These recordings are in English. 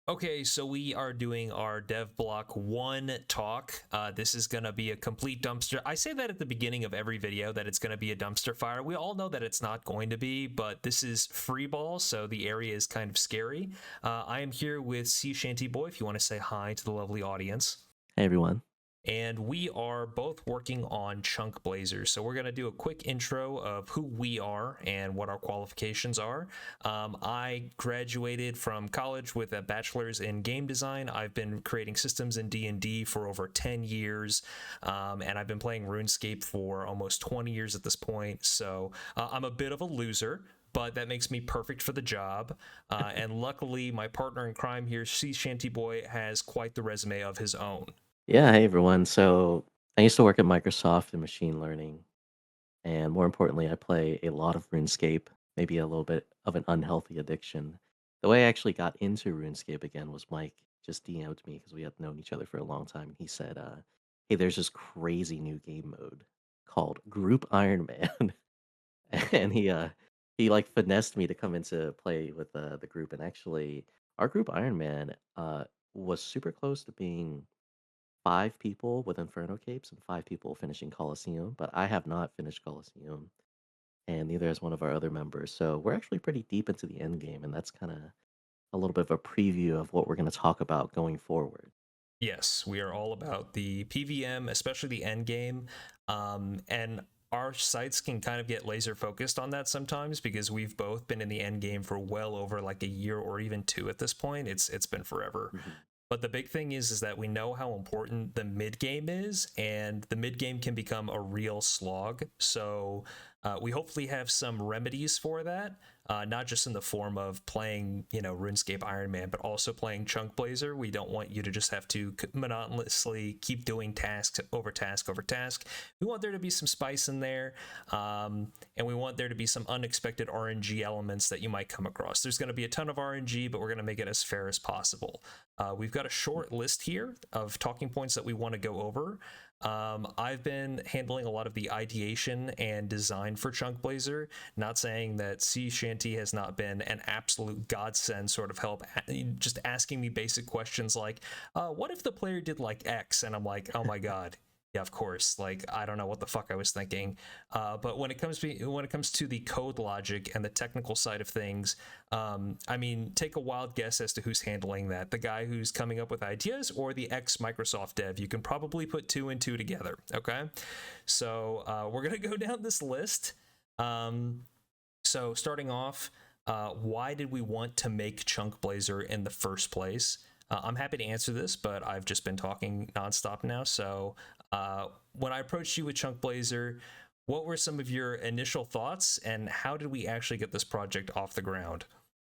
Okay, so we are doing our Dev Block 1 talk. This is going to be a complete dumpster. I say that at the beginning of every video that it's going to be a dumpster fire. We all know that it's not going to be, but this is free ball, so the area is kind of scary. I am here with Sea Shanty Boy, if you want to say hi to the lovely audience. Hey everyone. And we are both working on Chunkblazers. So we're going to do a quick intro of who we are and what our qualifications are. I graduated from college with a bachelor's in game design. I've been creating systems in D&D for over 10 years, and I've been playing RuneScape for almost 20 years at this point. So I'm a bit of a loser, but that makes me perfect for the job. And luckily, my partner in crime here, Sea Shanty Boy, has quite the resume of his own. Yeah, hey everyone. So I used to work at Microsoft in machine learning, and more importantly, I play a lot of RuneScape, maybe a little bit of an unhealthy addiction. The way I actually got into RuneScape again was Mike just DM'd me because we had known each other for a long time, and he said, "Hey, there's this crazy new game mode called Group Ironman," and he like finessed me to come into play with the group, and actually, our group Ironman was super close to being 5 people with Inferno Capes and 5 people finishing Colosseum, but I have not finished Colosseum, and neither has one of our other members. So we're actually pretty deep into the end game, and that's kind of a little bit of a preview of what we're going to talk about going forward. Yes, we are all about the PVM, especially the end game. And our sites can kind of get laser focused on that sometimes because we've both been in the end game for well over like a year or even two at this point. It's been forever. Mhm. But the big thing is that we know how important the mid game is, and the mid game can become a real slog. So we hopefully have some remedies for that, not just in the form of playing, RuneScape Ironman, but also playing Chunkblazer. We don't want you to just have to monotonously keep doing task over task over task. We want there to be some spice in there, and we want there to be some unexpected RNG elements that you might come across. There's going to be a ton of RNG, but we're going to make it as fair as possible. We've got a short list here of talking points that we want to go over. I've been handling a lot of the ideation and design for Chunkblazer. Not saying that Sea Shanty has not been an absolute godsend sort of help, just asking me basic questions like, what if the player did like X? And I'm like, oh my God. Yeah, of course. Like, I don't know what the fuck I was thinking. But when it comes to the code logic and the technical side of things, I mean, take a wild guess as to who's handling that. The guy who's coming up with ideas or the ex Microsoft dev. You can probably put two and two together. Okay. So we're going to go down this list. Um, so starting off, why did we want to make Chunkblazer in the first place? I'm happy to answer this, but I've just been talking nonstop now. So when I approached you with Chunkblazer, what were some of your initial thoughts, and how did we actually get this project off the ground?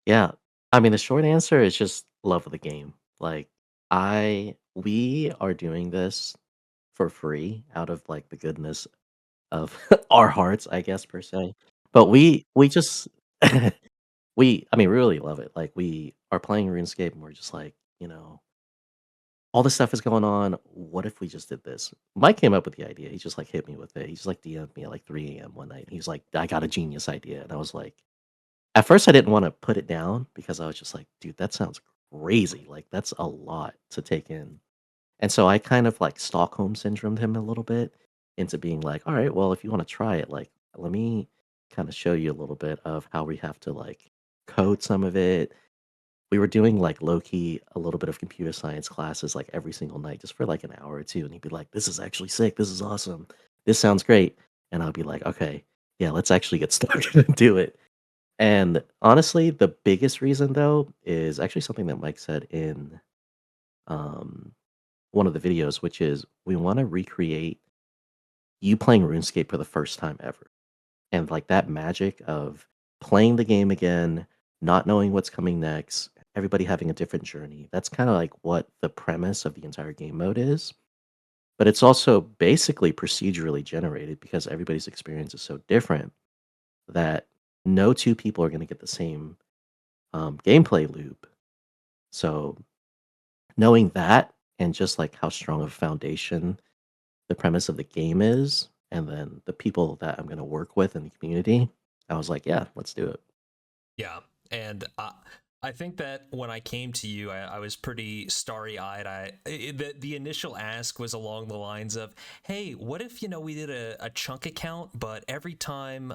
Yeah. I mean, the short answer is just love of the game. Like we are doing this for free out of like the goodness of our hearts, I guess per se. But we just I mean, we really love it. Like, we are playing RuneScape, and we're just like, all this stuff is going on. What if we just did this? Mike came up with the idea. He just like hit me with it. He just like DM'd me at like 3 a.m. one night. He's like, I got a genius idea. And I was like, at first I didn't want to put it down because I was just like, dude, that sounds crazy. Like, that's a lot to take in. And so I kind of like Stockholm syndromed him a little bit into being like, all right, well, if you want to try it, like, let me kind of show you a little bit of how we have to like code some of it. We were doing like low key a little bit of computer science classes like every single night just for like an hour or two. And he'd be like, this is actually sick. This is awesome. This sounds great. And I'll be like, okay, yeah, let's actually get started and do it. And honestly, the biggest reason though is actually something that Mike said in um, one of the videos, which is we want to recreate you playing RuneScape for the first time ever. And like that magic of playing the game again, not knowing what's coming next, everybody having a different journey. That's kind of like what the premise of the entire game mode is. But it's also basically procedurally generated because everybody's experience is so different that no two people are going to get the same gameplay loop. So knowing that and just like how strong of a foundation the premise of the game is, and then the people that I'm going to work with in the community, I was like, yeah, let's do it. Yeah, and I think that when I came to you, I was pretty starry-eyed. The initial ask was along the lines of, "Hey, what if we did a chunk account, but every time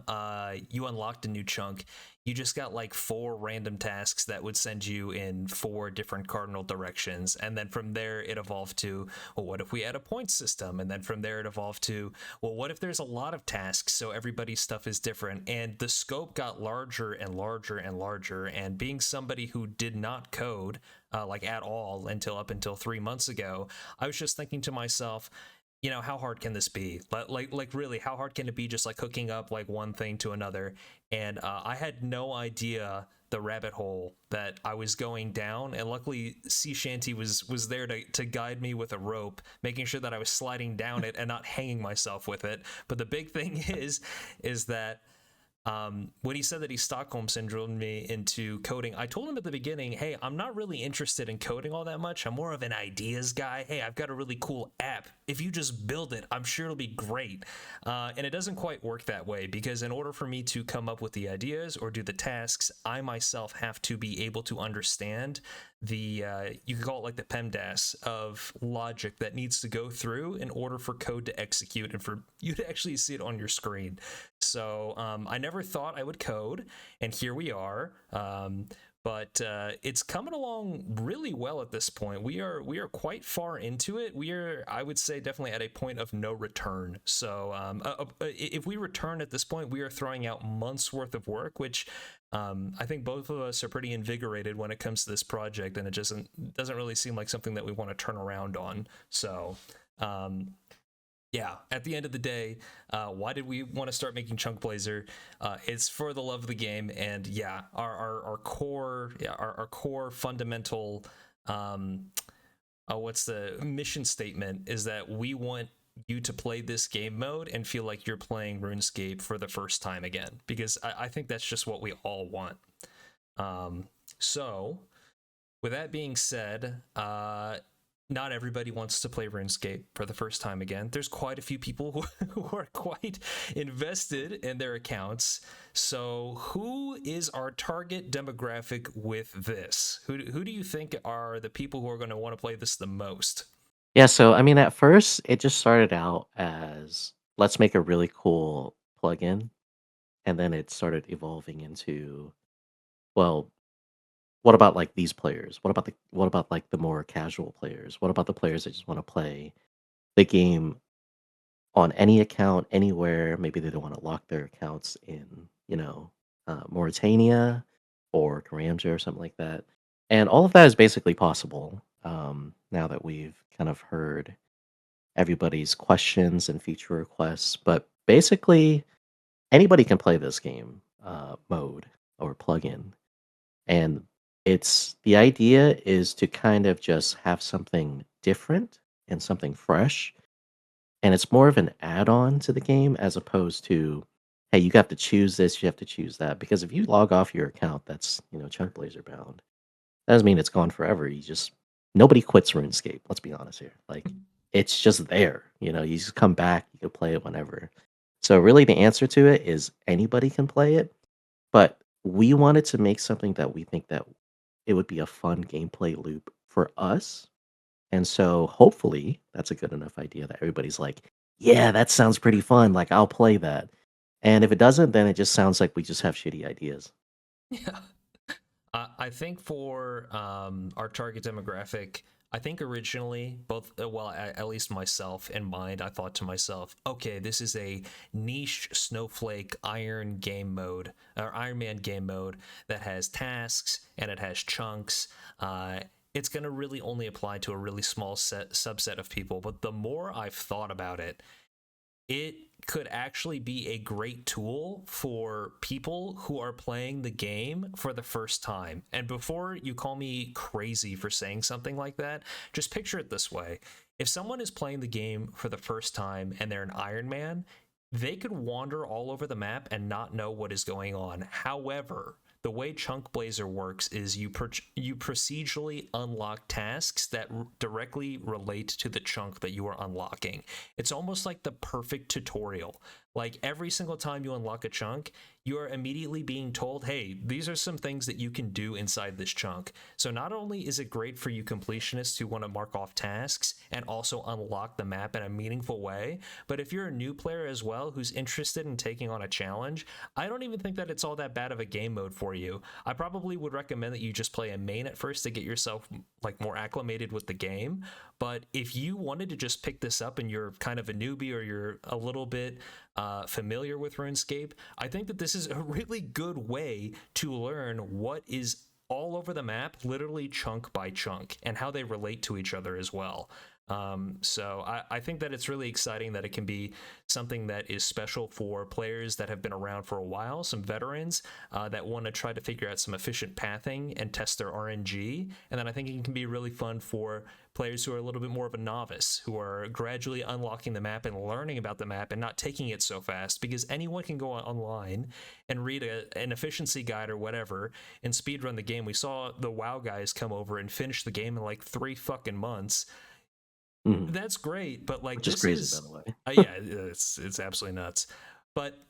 you unlocked a new chunk, you just got like four random tasks that would send you in four different cardinal directions, and then from there it evolved to, well, what if we had a point system, and then from there it evolved to, well, what if there's a lot of tasks so everybody's stuff is different, and the scope got larger and larger and larger. And being somebody who did not code like at all until up until 3 months ago, I was just thinking to myself, how hard can this be? Like really, how hard can it be just like hooking up like one thing to another? And I had no idea the rabbit hole that I was going down, and luckily Sea Shanty was there to guide me with a rope, making sure that I was sliding down it and not hanging myself with it. But the big thing is that when he said that he Stockholm syndromed me into coding, I told him at the beginning, hey, I'm not really interested in coding all that much. I'm more of an ideas guy. Hey, I've got a really cool app. If you just build it, I'm sure it'll be great. And it doesn't quite work that way, because in order for me to come up with the ideas or do the tasks, I myself have to be able to understand the you could call it like the PEMDAS of logic that needs to go through in order for code to execute and for you to actually see it on your screen. So I never thought I would code, and here we are. But it's coming along really well at this point. We are quite far into it. We are, I would say, definitely at a point of no return. So if we return at this point, we are throwing out months worth of work, which I think both of us are pretty invigorated when it comes to this project, and it doesn't really seem like something that we want to turn around on. So. Yeah, at the end of the day, why did we want to start making Chunkblazer? It's for the love of the game, and yeah, our core fundamental, what's the mission statement is that we want you to play this game mode and feel like you're playing RuneScape for the first time again, because I think that's just what we all want. So, with that being said, not everybody wants to play RuneScape for the first time again. There's quite a few people who are quite invested in their accounts. So who is our target demographic with this? Who do you think are the people who are going to want to play this the most? Yeah, so I mean, at first it just started out as let's make a really cool plugin, and then it started evolving into, well, what about like these players? What about like the more casual players? What about the players that just want to play the game on any account, anywhere? Maybe they don't want to lock their accounts in, Mauritania or Karamja or something like that. And all of that is basically possible now that we've kind of heard everybody's questions and feature requests. But basically, anybody can play this game mode or plugin. And it's the idea is to kind of just have something different and something fresh. And it's more of an add-on to the game as opposed to, hey, you have to choose this, you have to choose that. Because if you log off your account that's, Chunk Blazer bound, that doesn't mean it's gone forever. Nobody quits RuneScape. Let's be honest here. Like, it's just there. You just come back. You can play it whenever. So really, the answer to it is anybody can play it. But we wanted to make something that we think that it would be a fun gameplay loop for us. And so hopefully that's a good enough idea that everybody's like, yeah, that sounds pretty fun. Like, I'll play that. And if it doesn't, then it just sounds like we just have shitty ideas. Yeah. I think for our target demographic, I think originally, at least myself in mind, I thought to myself, okay, this is a niche snowflake Iron game mode, or Ironman game mode that has tasks and it has chunks. It's going to really only apply to a really small subset of people. But the more I've thought about it, it could actually be a great tool for people who are playing the game for the first time. And before you call me crazy for saying something like that, just picture it this way. If someone is playing the game for the first time and they're an Iron Man, they could wander all over the map and not know what is going on. However, the way Chunkblazer works is you procedurally unlock tasks that directly relate to the chunk that you are unlocking. It's almost like the perfect tutorial. Like every single time you unlock a chunk, you are immediately being told, hey, these are some things that you can do inside this chunk. So not only is it great for you completionists who want to mark off tasks and also unlock the map in a meaningful way, but if you're a new player as well who's interested in taking on a challenge, I don't even think that it's all that bad of a game mode for you. I probably would recommend that you just play a main at first to get yourself like more acclimated with the game. But if you wanted to just pick this up and you're kind of a newbie or you're a little bit familiar with RuneScape, I think that this is a really good way to learn what is all over the map, literally chunk by chunk, and how they relate to each other as well. So I think that it's really exciting that it can be something that is special for players that have been around for a while, some veterans that want to try to figure out some efficient pathing and test their RNG. And then I think it can be really fun for players who are a little bit more of a novice, who are gradually unlocking the map and learning about the map and not taking it so fast, because anyone can go online and read an efficiency guide or whatever and speedrun the game. We saw the WoW guys come over and finish the game in like 3 fucking months. Mhm. That's great, but like Which is this crazy, by is the way. yeah, it's absolutely nuts. But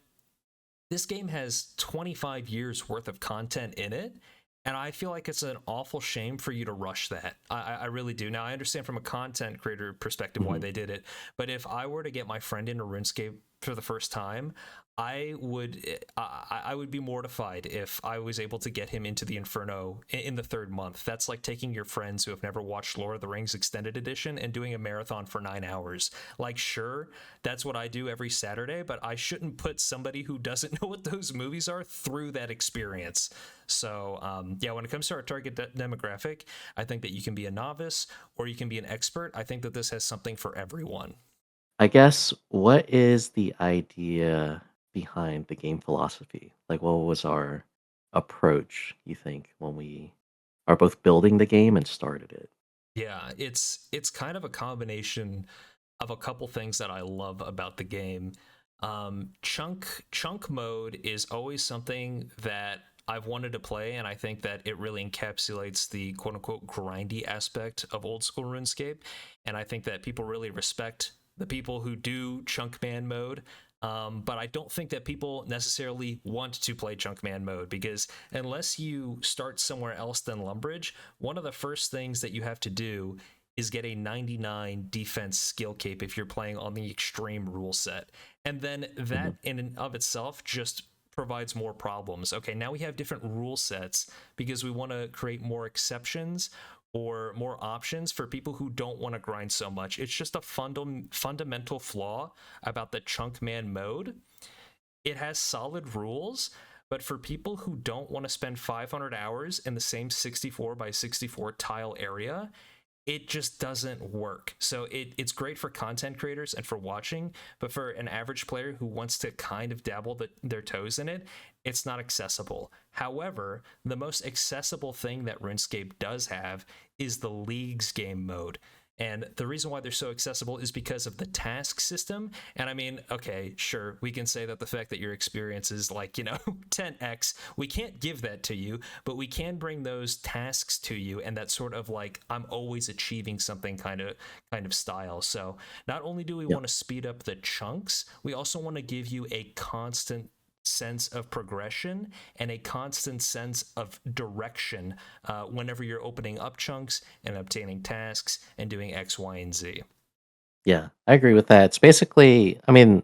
this game has 25 years worth of content in it, and I feel like it's an awful shame for you to rush that. I really do. Now I understand from a content creator perspective why Mhm. they did it, but if I were to get my friend into RuneScape for the first time, I would be mortified if I was able to get him into the Inferno in the 3rd month. That's like taking your friends who have never watched Lord of the Rings Extended Edition and doing a marathon for 9 hours. Like, sure, that's what I do every Saturday, but I shouldn't put somebody who doesn't know what those movies are through that experience. So, yeah, when it comes to our target demographic, I think that you can be a novice or you can be an expert. I think that this has something for everyone. I guess what is the idea behind the game philosophy? Like, what was our approach, you think, when we are both building the game and started it? Yeah, it's kind of a combination of a couple things that I love about the game. Chunk mode is always something that I've wanted to play, and I think that it really encapsulates the quote unquote grindy aspect of old school RuneScape. And I think that people really respect the people who do chunk man mode. But I don't think that people necessarily want to play chunk man mode, because unless you start somewhere else than Lumbridge, one of the first things that you have to do is get a 99 defense skill cape if you're playing on the extreme rule set. And then Mhm. that in and of itself just provides more problems. Okay, now we have different rule sets because we want to create more exceptions or more options for people who don't want to grind so much. It's just a fundamental flaw about the chunk man mode. It has solid rules, but for people who don't want to spend 500 hours in the same 64 by 64 tile area, it just doesn't work. So it's great for content creators and for watching, but for an average player who wants to kind of dabble their toes in it, it's not accessible. However, the most accessible thing that RuneScape does have is the Leagues game mode. And the reason why they're so accessible is because of the task system. And I mean, okay, sure, we can say that the fact that your experience is like, 10x, we can't give that to you, but we can bring those tasks to you, and that sort of like I'm always achieving something kind of style. So not only do we Yeah. want to speed up the chunks, we also want to give you a constant sense of progression and a constant sense of direction whenever you're opening up chunks and obtaining tasks and doing X, Y, and Z. Yeah, I agree with that. It's basically, I mean,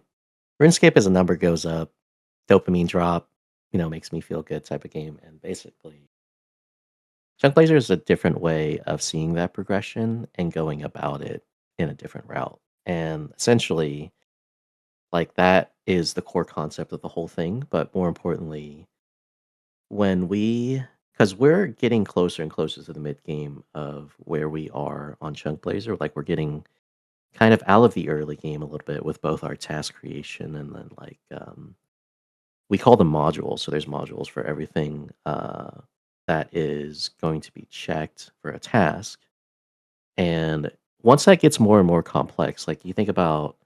RuneScape as a number goes up, dopamine drop, makes me feel good type of game. And basically, Chunkblazer is a different way of seeing that progression and going about it in a different route. And essentially, like that is the core concept of the whole thing. But more importantly, because we're getting closer and closer to the mid game of where we are on Chunkblazer, like we're getting kind of out of the early game a little bit with both our task creation and then we call them modules. So there's modules for everything that is going to be checked for a task. And once that gets more and more complex, like you think about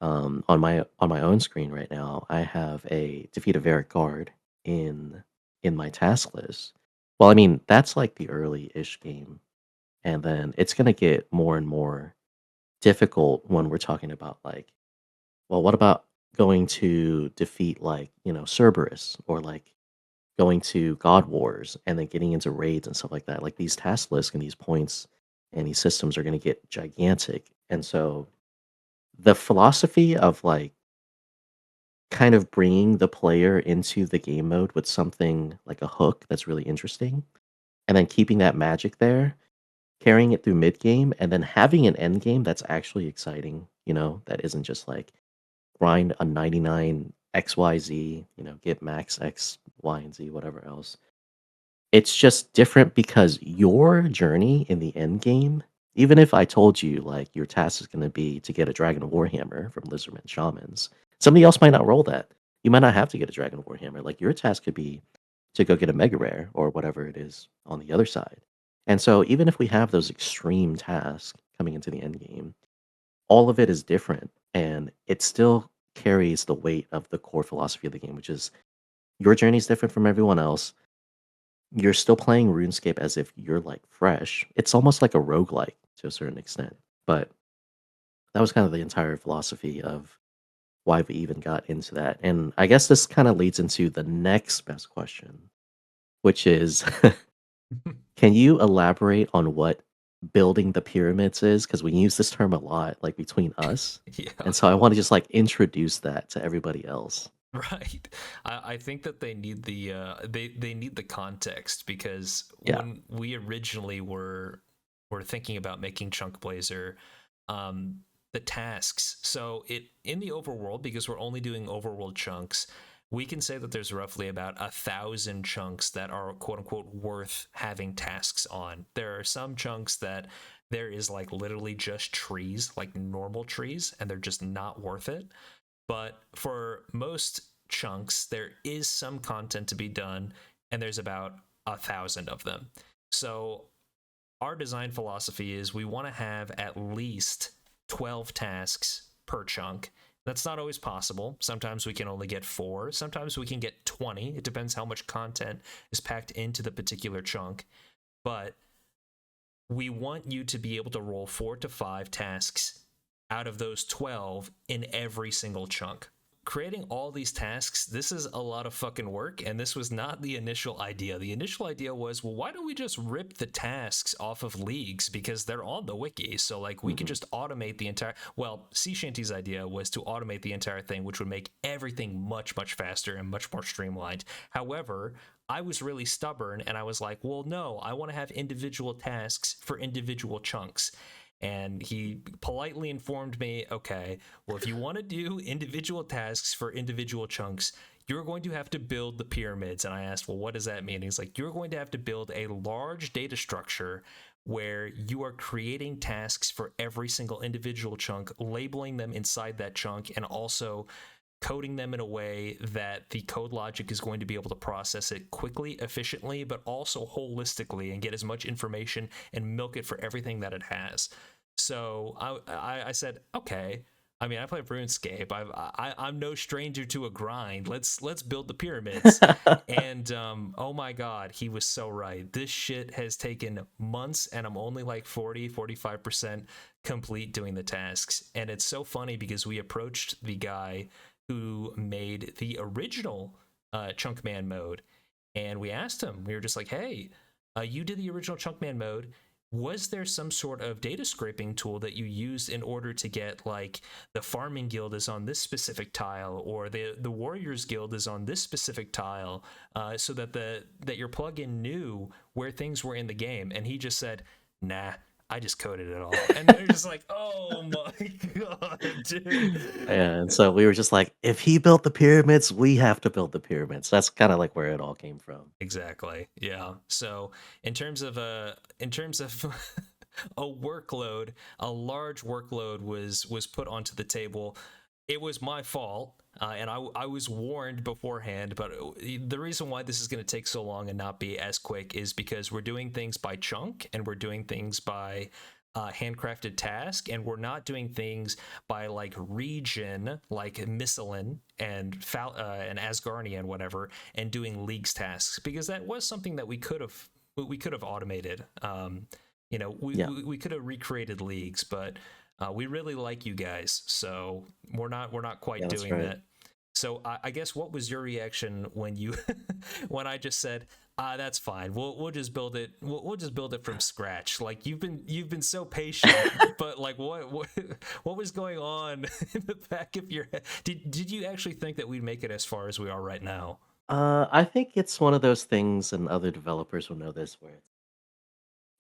on my own screen right now, I have a defeat a Varric guard in my task list. Well, I mean that's like the early-ish game, and then it's gonna get more and more difficult when we're talking about like, well, what about going to defeat like, Cerberus or like going to God Wars and then getting into raids and stuff like that. Like these task lists and these points and these systems are going to get gigantic. And so the philosophy of like kind of bringing the player into the game mode with something like a hook that's really interesting and then keeping that magic there, carrying it through mid game and then having an end game that's actually exciting, that isn't just like grind a 99 XYZ, get max X, Y, and Z, whatever else. It's just different because your journey in the end game, even if I told you like your task is going to be to get a Dragon Warhammer from Lizardmen Shamans, somebody else might not roll that. You might not have to get a Dragon Warhammer. Like your task could be to go get a Mega Rare or whatever it is on the other side. And so even if we have those extreme tasks coming into the end game, all of it is different and it still carries the weight of the core philosophy of the game, which is your journey is different from everyone else. You're still playing RuneScape as if you're like fresh. It's almost like a roguelike to a certain extent. But that was kind of the entire philosophy of why we even got into that. And I guess this kind of leads into the next best question, which is can you elaborate on what building the pyramids is? Because we use this term a lot, like between us. Yeah. And so I want to just like introduce that to everybody else. Right. I think that they need the they need the context because Yeah. when we originally were thinking about making Chunkblazer, the tasks. So it in the overworld, because we're only doing overworld chunks, we can say that there's roughly about 1,000 chunks that are quote unquote worth having tasks on. There are some chunks that there is like literally just trees, like normal trees, and they're just not worth it. But for most chunks, there is some content to be done, and there's about 1,000 of them. So our design philosophy is we want to have at least 12 tasks per chunk. That's not always possible. Sometimes we can only get 4. Sometimes we can get 20. It depends how much content is packed into the particular chunk. But we want you to be able to roll 4 to 5 tasks out of those 12 in every single chunk. Creating all these tasks, this is a lot of fucking work, and this was not the initial idea. The initial idea was, well, why don't we just rip the tasks off of leagues because they're on the wiki, so like we could just automate the entire. Well, Sea Shanty's idea was to automate the entire thing, which would make everything much faster and much more streamlined. However, I was really stubborn and I was like, well, no, I want to have individual tasks for individual chunks. And he politely informed me, okay, well, if you want to do individual tasks for individual chunks, you're going to have to build the pyramids. And I asked, well, what does that mean? He's like, you're going to have to build a large data structure where you are creating tasks for every single individual chunk, labeling them inside that chunk, and also coding them in a way that the code logic is going to be able to process it quickly, efficiently, but also holistically and get as much information and milk it for everything that it has. So I said, okay. I mean, I play RuneScape. I'm no stranger to a grind. Let's build the pyramids. And oh my god, he was so right. This shit has taken months, and I'm only like 45% complete doing the tasks. And it's so funny because we approached the guy who made the original Chunkman mode, and we asked him. We were just like, "Hey, you did the original Chunkman mode. Was there some sort of data scraping tool that you used in order to get like the farming guild is on this specific tile, or the warriors guild is on this specific tile, so that that your plugin knew where things were in the game?" And he just said, "Nah, I just coded it all." And they're just like, "Oh my god, dude." And so we were just like, if he built the pyramids, we have to build the pyramids. That's kind of like where it all came from. Exactly. Yeah. So in terms of a workload, a large workload was put onto the table. It was my fault, and I was warned beforehand. But the reason why this is going to take so long and not be as quick is because we're doing things by chunk and we're doing things by handcrafted task, and we're not doing things by like region, like Missalin and Asgarnian, whatever, and doing leagues tasks, because that was something that we could have automated. Yeah. We could have recreated leagues, but we really like you guys, so we're not quite Yeah, that's doing right. that. So I guess what was your reaction when you when I just said, that's fine. We'll just build it. We'll just build it from scratch. Like you've been so patient, but like what was going on in the back of your head? Did you actually think that we'd make it as far as we are right now? I think it's one of those things, and other developers will know this, where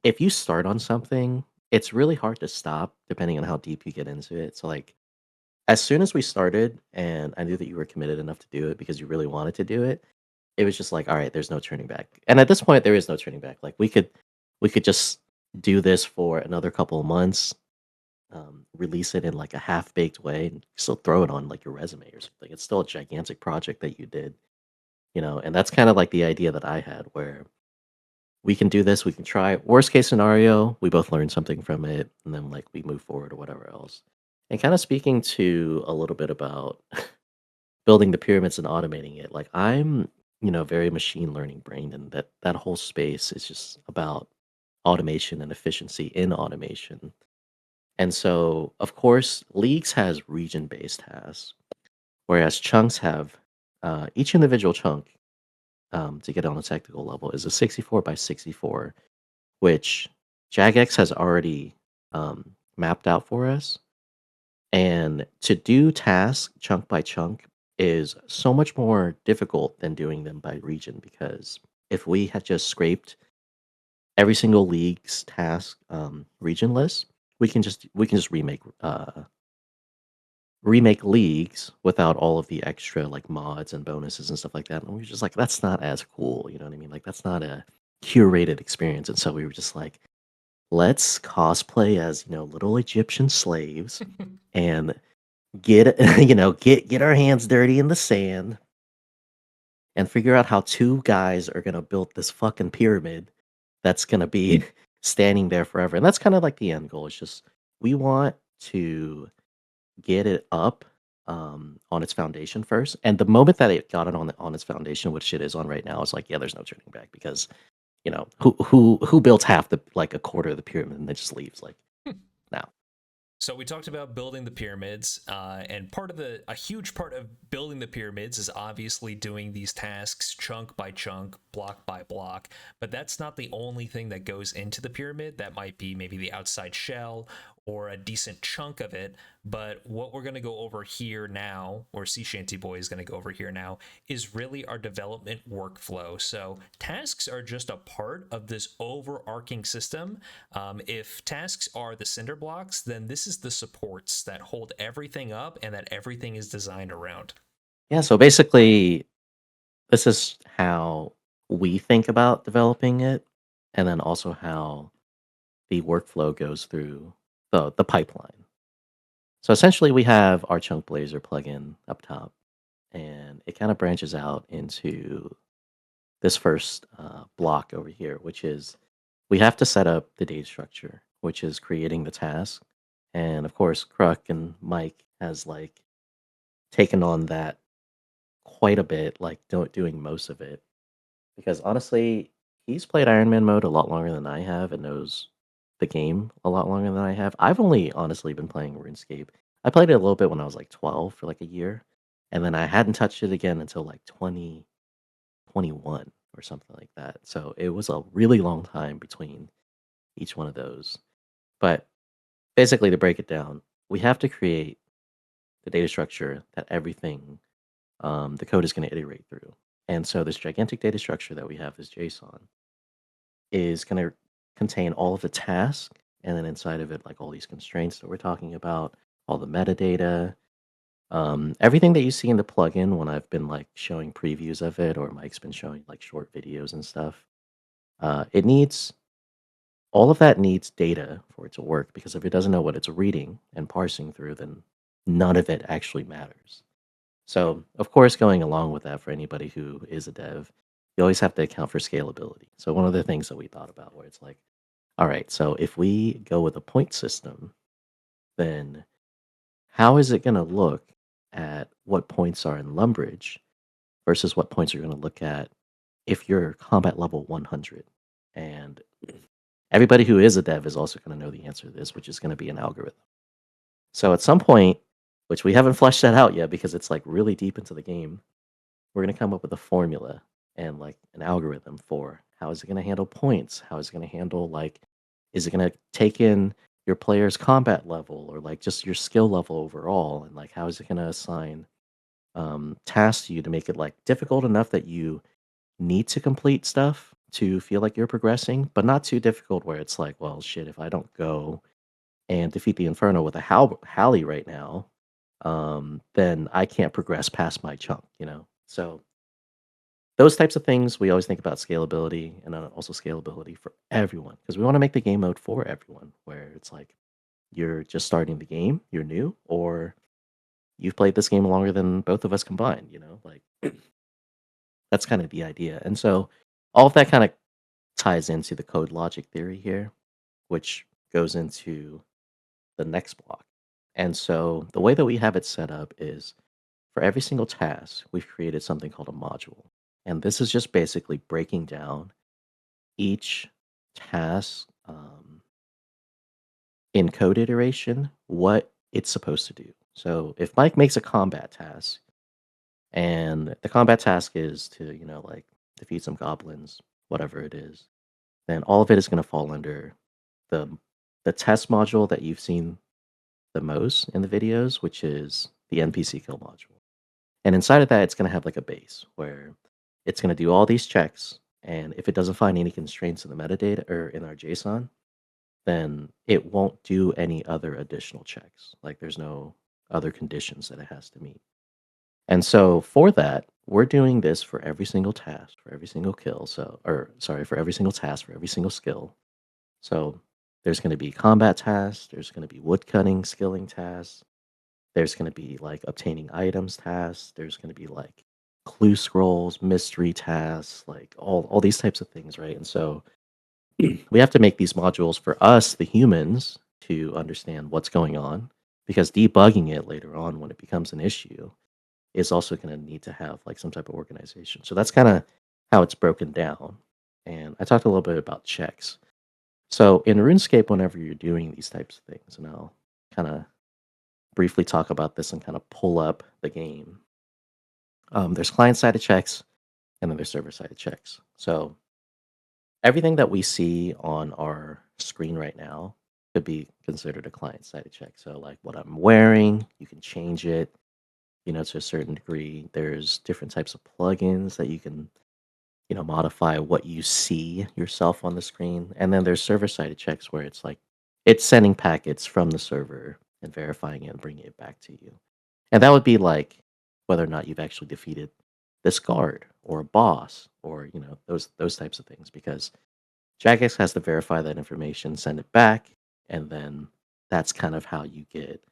if you start on something, it's really hard to stop depending on how deep you get into it. So, like, as soon as we started, and I knew that you were committed enough to do it because you really wanted to do it, it was just like, all right, there's no turning back. And at this point, there is no turning back. Like, we could just do this for another couple of months, release it in like a half baked way, and still throw it on like your resume or something. It's still a gigantic project that you did, and that's kind of like the idea that I had, where we can do this, we can try it. Worst case scenario, we both learn something from it, and then like we move forward or whatever else. And kind of speaking to a little bit about building the pyramids and automating it, like I'm, very machine learning brained, and that whole space is just about automation and efficiency in automation. And so, of course, leagues has region based tasks, whereas chunks have each individual chunk, to get on a technical level, is a 64 by 64, which jagex has already mapped out for us. And to do tasks chunk by chunk is so much more difficult than doing them by region, because if we had just scraped every single league's task region list, we can just remake leagues without all of the extra like mods and bonuses and stuff like that. And we were just like, that's not as cool, you know what I mean? Like that's not a curated experience. And so we were just like, let's cosplay as, little Egyptian slaves and get get our hands dirty in the sand and figure out how two guys are gonna build this fucking pyramid that's gonna be standing there forever. And that's kind of like the end goal. It's just we want to get it up on its foundation first. And the moment that it got it on its foundation, which it is on right now, it's like, yeah, there's no turning back, because who builds half the like a quarter of the pyramid and then just leaves like now. So we talked about building the pyramids, and a huge part of building the pyramids is obviously doing these tasks chunk by chunk, block by block. But that's not the only thing that goes into the pyramid. That might be maybe the outside shell or a decent chunk of it. But what we're going to go over here now, or Sea Shanty Boy is going to go over here now, is really our development workflow. So tasks are just a part of this overarching system. If tasks are the cinder blocks, then this is the supports that hold everything up and that everything is designed around. Yeah, so basically this is how we think about developing it, and then also how the workflow goes through the pipeline. So essentially we have our Chunkblazer plugin up top, and it kind of branches out into this first block over here, which is we have to set up the data structure, which is creating the task. And of course, Kruk and Mike has like taken on that quite a bit, like doing most of it. Because honestly, he's played Ironman mode a lot longer than I have and knows the game a lot longer than I have. I've only honestly been playing RuneScape. I played it a little bit when I was like 12 for like a year, and then I hadn't touched it again until like 2021 or something like that. So it was a really long time between each one of those. But basically, to break it down, we have to create the data structure that everything, the code is going to iterate through. And so this gigantic data structure that we have, this JSON, is going to contain all of the tasks, and then inside of it, like all these constraints that we're talking about, all the metadata, everything that you see in the plugin when I've been like showing previews of it, or Mike's been showing like short videos and stuff. It needs all of that needs data for it to work, because if it doesn't know what it's reading and parsing through, then none of it actually matters. So, of course, going along with that, for anybody who is a dev, you always have to account for scalability. So, one of the things that we thought about, where it's like, all right, so if we go with a point system, then how is it going to look at what points are in Lumbridge versus what points you're going to look at if you're combat level 100? And everybody who is a dev is also going to know the answer to this, which is going to be an algorithm. So at some point, which we haven't fleshed that out yet because it's like really deep into the game. We're going to come up with a formula and like an algorithm for how is it going to handle points? How is it going to handle like, is it going to take in your player's combat level or like just your skill level overall? And like, how is it going to assign tasks to you to make it like difficult enough that you need to complete stuff to feel like you're progressing, but not too difficult where it's like, well, shit, if I don't go and defeat the Inferno with a Halley right now, then I can't progress past my chunk, you know? So those types of things, we always think about scalability and then also scalability for everyone because we want to make the game mode for everyone where it's like you're just starting the game, you're new, or you've played this game longer than both of us combined, you know? Like that's kind of the idea. And so all of that kind of ties into the code logic theory here, which goes into the next block. And so the way that we have it set up is for every single task, we've created something called a module. And this is just basically breaking down each task in code iteration, what it's supposed to do. So if Mike makes a combat task, and the combat task is to, you know, like defeat some goblins, whatever it is, then all of it is going to fall under the the test module that you've seen the most in the videos, which is the NPC kill module. And inside of that, it's going to have like a base where it's going to do all these checks. And if it doesn't find any constraints in the metadata or in our JSON, then it won't do any other additional checks. Like there's no other conditions that it has to meet. And so for that, we're doing this for every single task, for every single kill. So, or sorry, for every single task, for every single skill. So there's going to be combat tasks, there's going to be wood cutting, skilling tasks, there's going to be like obtaining items tasks, there's going to be like clue scrolls, mystery tasks, like all these types of things, right? And so we have to make these modules for us, the humans, to understand what's going on because debugging it later on when it becomes an issue is also going to need to have like some type of organization. So that's kind of how it's broken down. And I talked a little bit about checks. So in RuneScape, whenever you're doing these types of things, and I'll kind of briefly talk about this and kind of pull up the game. There's client-sided checks, and then there's server-sided checks. So everything that we see on our screen right now could be considered a client-sided check. So like what I'm wearing, you can change it, you know, to a certain degree. There's different types of plugins that you can, you know, modify what you see yourself on the screen. And then there's server-sided checks where it's like it's sending packets from the server and verifying it and bringing it back to you. And that would be like whether or not you've actually defeated this guard or a boss or, you know, those types of things because Jagex has to verify that information, send it back, and then that's kind of how you get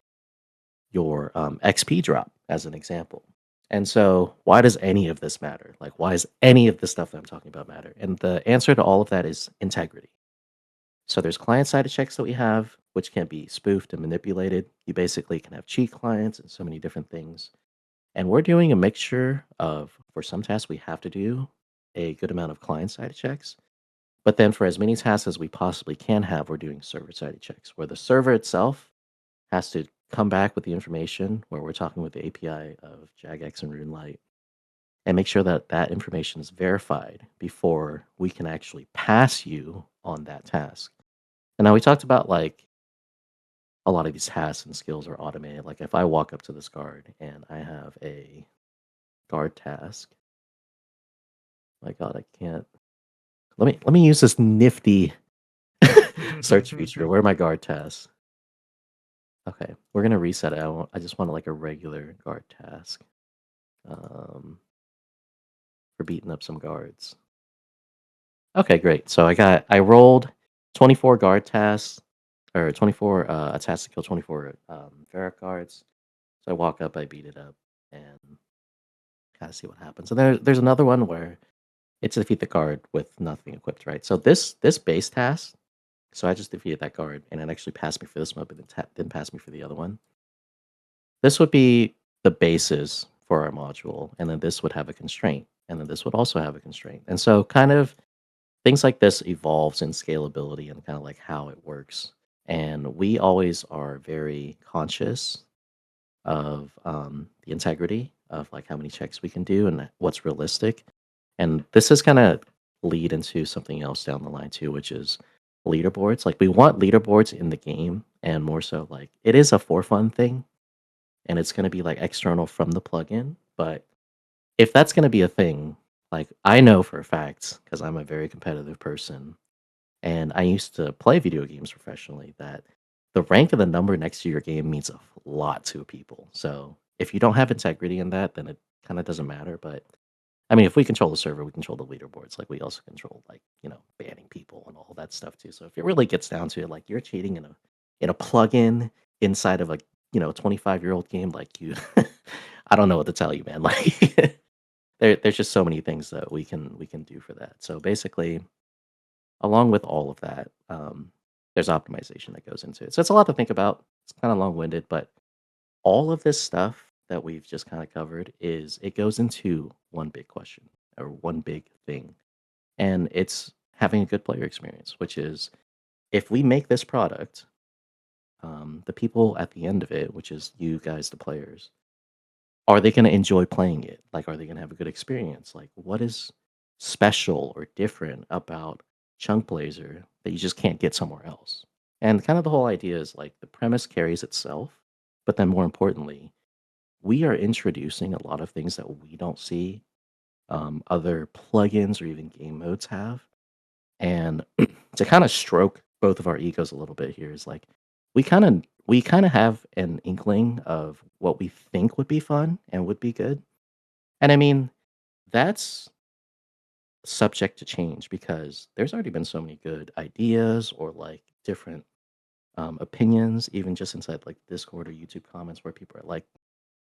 your XP drop, as an example. And so, why does any of this matter? Like, why is any of the stuff that I'm talking about matter? And the answer to all of that is integrity. So, there's client-sided checks that we have, which can be spoofed and manipulated. You basically can have cheat clients and so many different things. And we're doing a mixture of, for some tasks, we have to do a good amount of client-sided checks. But then, for as many tasks as we possibly can have, we're doing server-sided checks, where the server itself has to come back with the information where we're talking with the API of Jagex and RuneLite and make sure that that information is verified before we can actually pass you on that task. And now we talked about like a lot of these tasks and skills are automated. Like if I walk up to this guard and I have a guard task, my God, I can't. Let me use this nifty search feature. Where are my guard tasks? Okay, we're gonna reset it. I just want like a regular guard task um, for beating up some guards. Okay, great. So I rolled 24 guard tasks or 24 a task to kill 24 Varrock guards. So I walk up, I beat it up, and kind of see what happens. And there's another one where it's to defeat the guard with nothing equipped, right? So this base task. So I just defeated that guard, and it actually passed me for this one, but didn't pass me for the other one. This would be the basis for our module, and then this would have a constraint, and then this would also have a constraint. And so kind of things like this evolves in scalability and kind of like how it works. And we always are very conscious of the integrity of like how many checks we can do and what's realistic. And this is kind of lead into something else down the line too, which is leaderboards. Like we want leaderboards in the game, and more so like it is a for fun thing, and it's going to be like external from the plugin. But if that's going to be a thing, like I know for a fact because I'm a very competitive person, and I used to play video games professionally, that the rank of the number next to your game means a lot to people. So if you don't have integrity in that, then it kind of doesn't matter. But I mean, if we control the server, we control the leaderboards. Like we also control like, banning people and all that stuff too. So if it really gets down to it, like you're cheating in a plugin inside of a 25-year-old game, like you I don't know what to tell you, man. Like there's just so many things that we can do for that. So basically, along with all of that, there's optimization that goes into it. So it's a lot to think about. It's kind of long-winded, but all of this stuff that we've just kind of covered is it goes into one big question or one big thing. And it's having a good player experience, which is if we make this product, the people at the end of it, which is you guys, the players, are they going to enjoy playing it? Like, are they going to have a good experience? Like, what is special or different about Chunkblazer that you just can't get somewhere else? And kind of the whole idea is like the premise carries itself, but then more importantly, we are introducing a lot of things that we don't see other plugins or even game modes have. And to kind of stroke both of our egos a little bit here is like we kind of have an inkling of what we think would be fun and would be good. And I mean, that's subject to change because there's already been so many good ideas or like different opinions, even just inside like Discord or YouTube comments where people are like,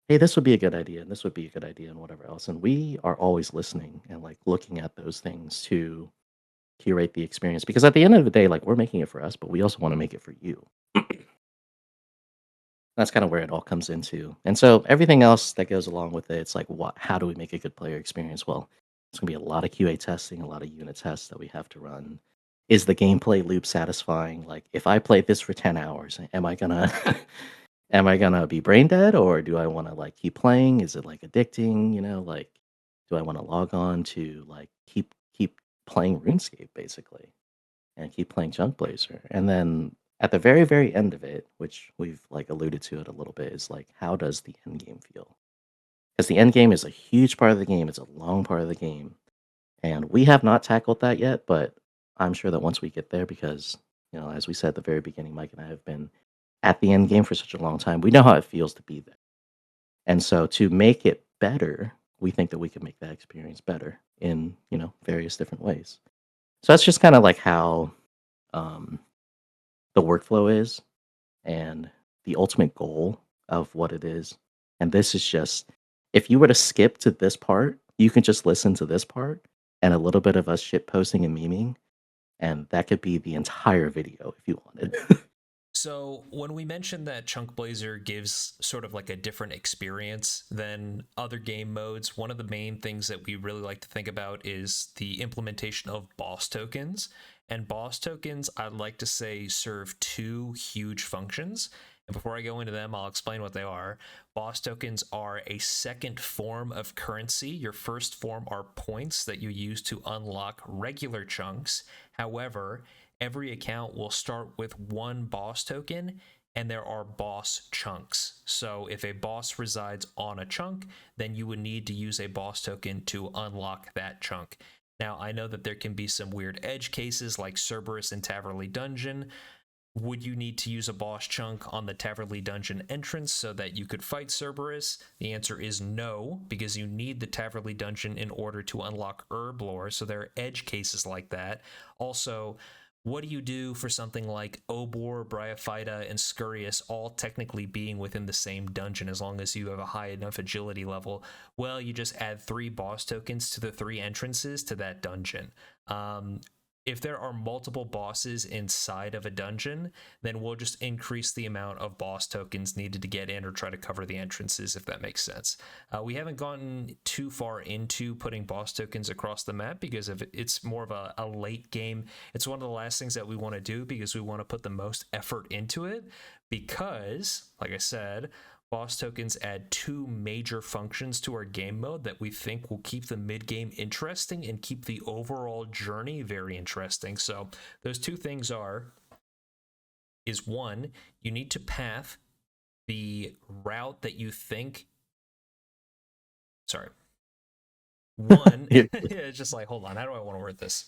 hey, this would be a good idea, and this would be a good idea, and whatever else. And we are always listening and like looking at those things to curate the experience because at the end of the day, like we're making it for us, but we also want to make it for you. That's kind of where it all comes into. And so everything else that goes along with it, it's like, how do we make a good player experience? Well, it's going to be a lot of QA testing, a lot of unit tests that we have to run. Is the gameplay loop satisfying? Like, if I play this for 10 hours, am I gonna am I gonna be brain dead, or do I want to like keep playing? Is it like addicting? Like, do I want to log on to like keep playing RuneScape basically? And keep playing Junk Blazer. And then at the very, very end of it, which we've like alluded to it a little bit, is like, how does the end game feel? Because the end game is a huge part of the game. It's a long part of the game. And we have not tackled that yet, but I'm sure that once we get there, because, as we said at the very beginning, Mike and I have been at the end game for such a long time, we know how it feels to be there. And so to make it better, we think that we can make that experience better in, various different ways. So that's just kind of like how um, the workflow is and the ultimate goal of what it is. And this is just, if you were to skip to this part, you can just listen to this part and a little bit of us shit posting and memeing, and that could be the entire video if you wanted. So when we mentioned that Chunkblazer gives sort of like a different experience than other game modes, one of the main things that we really like to think about is the implementation of boss tokens. And boss tokens, I'd like to say, serve two huge functions. And before I go into them, I'll explain what they are. Boss tokens are a second form of currency. Your first form are points that you use to unlock regular chunks. However, every account will start with one boss token, and there are boss chunks. So if a boss resides on a chunk, then you would need to use a boss token to unlock that chunk. Now, I know that there can be some weird edge cases like Cerberus and Taverley Dungeon. Would you need to use a boss chunk on the Taverley Dungeon entrance so that you could fight Cerberus? The answer is no, because you need the Taverley Dungeon in order to unlock Herblore, so there are edge cases like that. Also, what do you do for something like Obor, Bryophyta, and Scurius all technically being within the same dungeon as long as you have a high enough agility level? Well, you just add 3 boss tokens to the 3 entrances to that dungeon. If there are multiple bosses inside of a dungeon, then we'll just increase the amount of boss tokens needed to get in or try to cover the entrances, if that makes sense. We haven't gotten too far into putting boss tokens across the map because it's more of a late game. It's one of the last things that we want to do because we want to put the most effort into it because, like I said, boss tokens add two major functions to our game mode that we think will keep the mid game interesting and keep the overall journey very interesting. So those two things is one, you need to path the route that you think. Sorry. One, it's just like, hold on, how do I want to word this?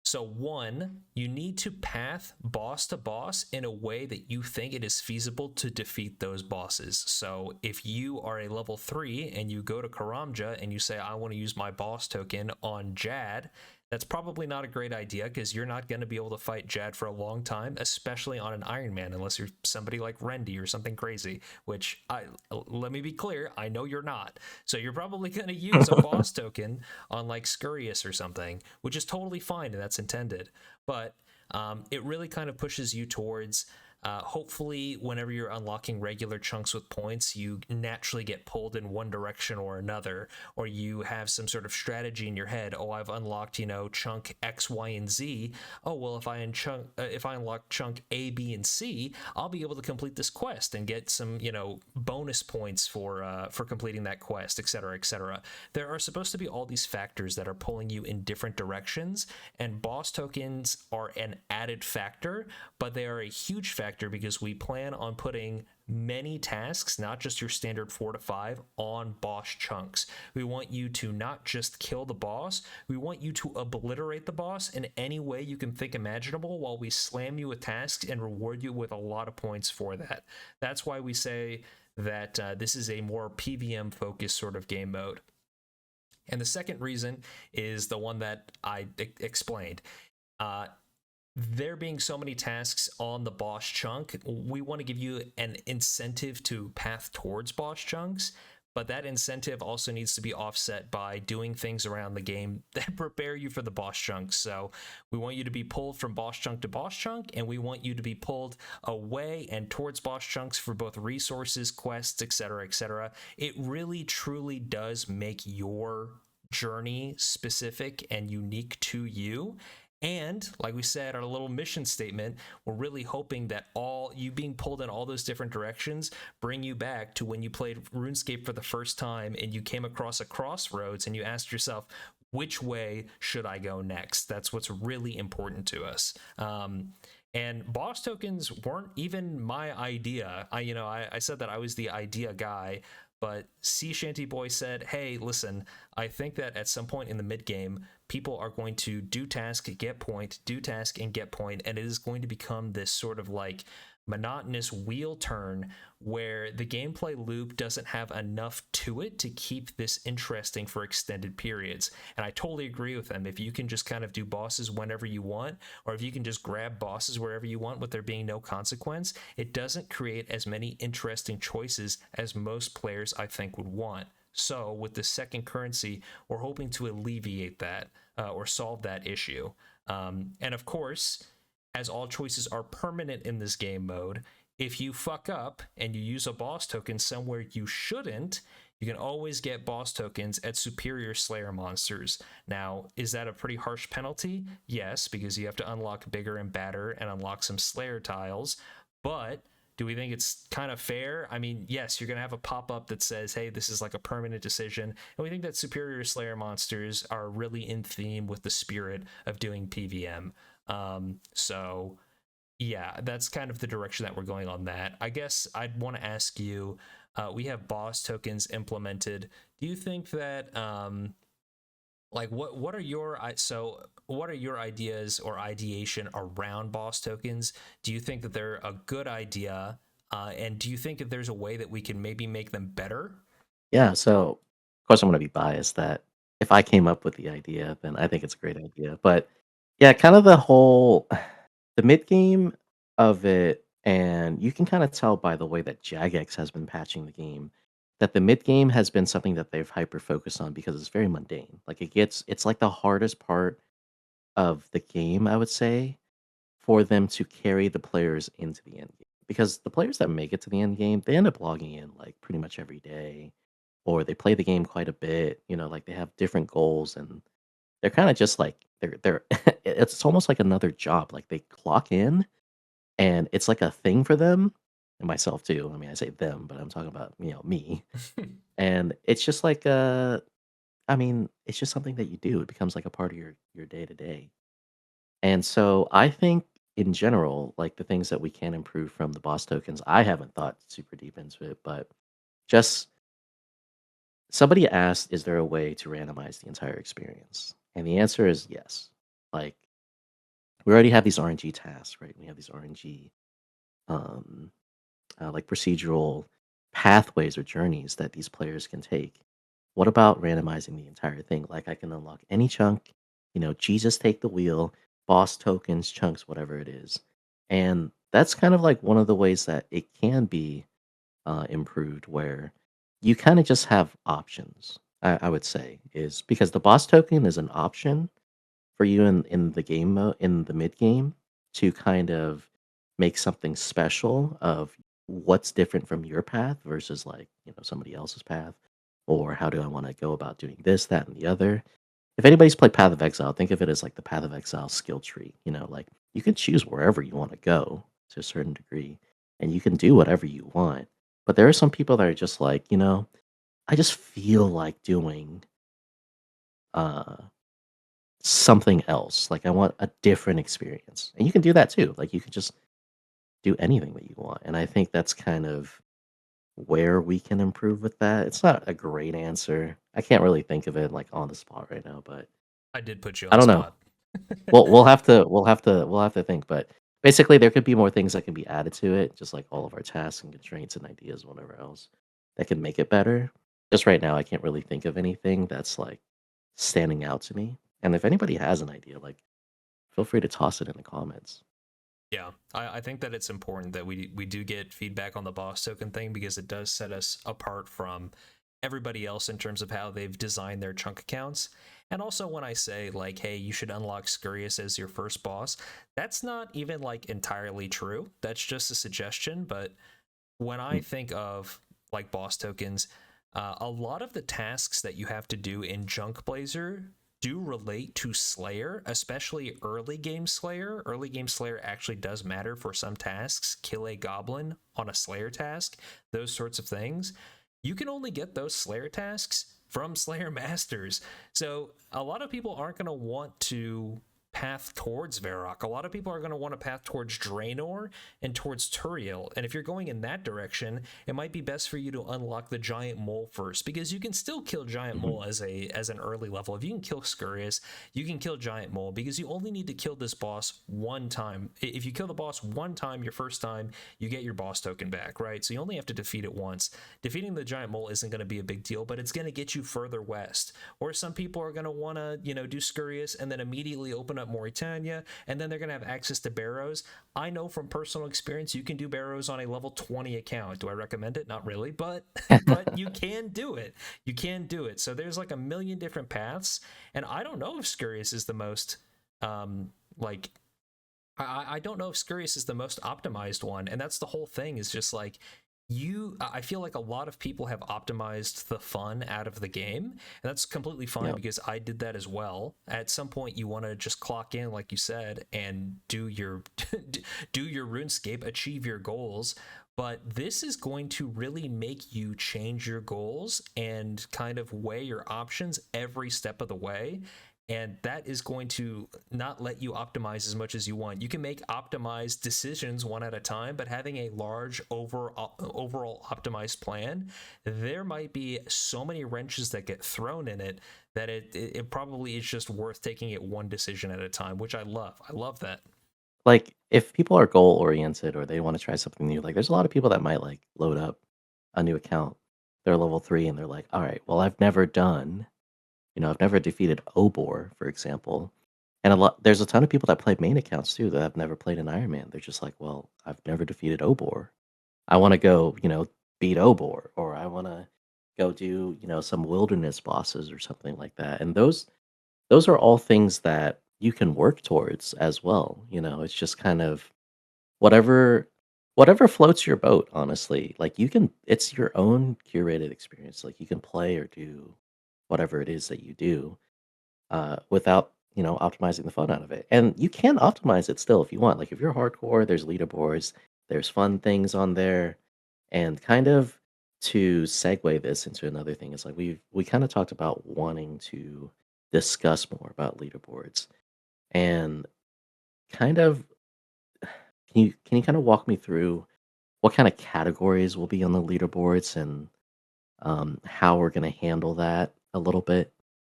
So one, you need to path boss to boss in a way that you think it is feasible to defeat those bosses. So if you are a level 3 and you go to Karamja and you say, I want to use my boss token on Jad, that's probably not a great idea because you're not going to be able to fight Jad for a long time, especially on an Ironman, unless you're somebody like Rendy or something crazy, which let me be clear, I know you're not. So you're probably going to use a boss token on like Scurious or something, which is totally fine and that's intended. But it really kind of pushes you towards hopefully, whenever you're unlocking regular chunks with points, you naturally get pulled in one direction or another, or you have some sort of strategy in your head. Oh, I've unlocked, chunk X, Y, and Z. Oh, well, if I unlock chunk A, B, and C, I'll be able to complete this quest and get some, bonus points for completing that quest, etc., etc. There are supposed to be all these factors that are pulling you in different directions, and boss tokens are an added factor, but they are a huge factor because we plan on putting many tasks, not just your standard 4 to 5, on boss chunks. We want you to not just kill the boss, we want you to obliterate the boss in any way you can think imaginable while we slam you with tasks and reward you with a lot of points for that. That's why we say that this is a more PvM focused sort of game mode. And the second reason is the one that I explained. There being so many tasks on the boss chunk, we want to give you an incentive to path towards boss chunks, but that incentive also needs to be offset by doing things around the game that prepare you for the boss chunks. So we want you to be pulled from boss chunk to boss chunk, and we want you to be pulled away and towards boss chunks for both resources, quests, etc., etc. It really, truly does make your journey specific and unique to you. And like we said, our little mission statement, we're really hoping that all you being pulled in all those different directions bring you back to when you played RuneScape for the first time and you came across a crossroads and you asked yourself, which way should I go next? That's what's really important to us. And boss tokens weren't even my idea. I said that I was the idea guy, but Sea Shanty Boy said, hey, listen, I think that at some point in the mid game, people are going to do task, get point, do task, and get point, and it is going to become this sort of like monotonous wheel turn where the gameplay loop doesn't have enough to it to keep this interesting for extended periods. And I totally agree with them. If you can just kind of do bosses whenever you want, or if you can just grab bosses wherever you want with there being no consequence, it doesn't create as many interesting choices as most players I think would want. So with the second currency, we're hoping to alleviate that or solve that issue. And of course, as all choices are permanent in this game mode, if you fuck up and you use a boss token somewhere you shouldn't, you can always get boss tokens at superior Slayer monsters. Now, is that a pretty harsh penalty? Yes, because you have to unlock bigger and badder and unlock some Slayer tiles. But do we think it's kind of fair? I mean, yes, you're going to have a pop-up that says, hey, this is like a permanent decision. And we think that superior Slayer monsters are really in theme with the spirit of doing PvM. So yeah, that's kind of the direction that we're going on that. I guess I'd want to ask you, we have boss tokens implemented. Do you think that like what are your ideas or ideation around boss tokens? Do you think that they're a good idea? And do you think that there's a way that we can maybe make them better? Yeah, so of course I'm gonna be biased that if I came up with the idea, then I think it's a great idea. But yeah, kind of the whole the mid game of it, and you can kind of tell by the way that Jagex has been patching the game that the mid game has been something that they've hyper focused on because it's very mundane. Like it's like the hardest part of the game, I would say, for them to carry the players into the end game. Because the players that make it to the end game, they end up logging in like pretty much every day, or they play the game quite a bit. Like they have different goals, and they're kind of just like they're. It's almost like another job. Like they clock in, and it's like a thing for them. and myself too. I mean, I say them, but I'm talking about, me. And it's just like I mean, it's just something that you do. It becomes like a part of your day to day. And so I think in general, like the things that we can improve from the boss tokens, I haven't thought super deep into it, but just somebody asked, is there a way to randomize the entire experience? And the answer is yes. Like we already have these RNG tasks, right? We have these RNG um, like procedural pathways or journeys that these players can take. What about randomizing the entire thing? Like I can unlock any chunk, Jesus take the wheel, boss tokens, chunks, whatever it is. And that's kind of like one of the ways that it can be improved, where you kind of just have options. I would say is because the boss token is an option for you in the game mode in the mid game to kind of make something special of what's different from your path versus like somebody else's path, or how do I want to go about doing this, that, and the other. If anybody's played Path of Exile, think of it as like the Path of Exile skill tree. Like you can choose wherever you want to go to a certain degree, and you can do whatever you want. But there are some people that are just like, I just feel like doing uh something else. Like I want a different experience. And you can do that too. Like you can just do anything that you want. And I think that's kind of where we can improve with that. It's not a great answer. I can't really think of it like on the spot right now, but I did put you on I the don't know. spot. We'll have to think, but basically there could be more things that can be added to it, just like all of our tasks and constraints and ideas and whatever else that can make it better. Just right now I can't really think of anything that's like standing out to me. And if anybody has an idea, like feel free to toss it in the comments. Yeah, I think that it's important that we do get feedback on the boss token thing because it does set us apart from everybody else in terms of how they've designed their chunk accounts. And also when I say like, hey, you should unlock Scurious as your first boss, that's not even like entirely true. That's just a suggestion. But when I Mm, think of like boss tokens, a lot of the tasks that you have to do in Chunkblazer do relate to Slayer, especially early game Slayer. Early game Slayer actually does matter for some tasks. Kill a goblin on a Slayer task, those sorts of things. You can only get those Slayer tasks from Slayer Masters. So a lot of people aren't going to want to path towards Varrock. A lot of people are going to want to path towards Draenor and towards Turiel. And if you're going in that direction, it might be best for you to unlock the Giant Mole first, because you can still kill Giant mhm, Mole as an early level. If you can kill Scurious, you can kill Giant Mole because you only need to kill this boss one time. If you kill the boss one time, your first time, you get your boss token back, right? So you only have to defeat it once. Defeating the Giant Mole isn't going to be a big deal, but it's going to get you further west. Or some people are going to want to, do Scurious and then immediately open up Mauritania, and then they're going to have access to Barrows. I know from personal experience you can do Barrows on a level 20 account. Do I recommend it? Not really, but but you can do it. You can do it. So there's like a million different paths, and I don't know if Scurious is the most like I don't know if Scurious is the most optimized one, and that's the whole thing. Is just like I feel like a lot of people have optimized the fun out of the game, and that's completely fine yep. because I did that as well. At some point you want to just clock in, like you said, and do your do your RuneScape, achieve your goals. But this is going to really make you change your goals and kind of weigh your options every step of the way, and that is going to not let you optimize as much as you want. You can make optimized decisions one at a time, but having a large overall optimized plan, there might be so many wrenches that get thrown in it that it probably is just worth taking it one decision at a time, which I love. I love that. Like if people are goal oriented or they want to try something new, like there's a lot of people that might like load up a new account. They're level 3 and they're like, all right, well, I've never defeated Obor, for example. And there's a ton of people that play main accounts too that have never played an Ironman. They're just like, well, I've never defeated Obor. I want to go, beat Obor, or I want to go do, some wilderness bosses or something like that. And those are all things that you can work towards as well. It's just kind of whatever whatever floats your boat, honestly. Like it's your own curated experience. Like you can play or do whatever it is that you do without optimizing the fun out of it. And you can optimize it still if you want. Like if you're hardcore, there's leaderboards. There's fun things on there, and kind of to segue this into another thing is like we kind of talked about wanting to discuss more about leaderboards and kind of can you kind of walk me through what kind of categories will be on the leaderboards and how we're going to handle that a little bit?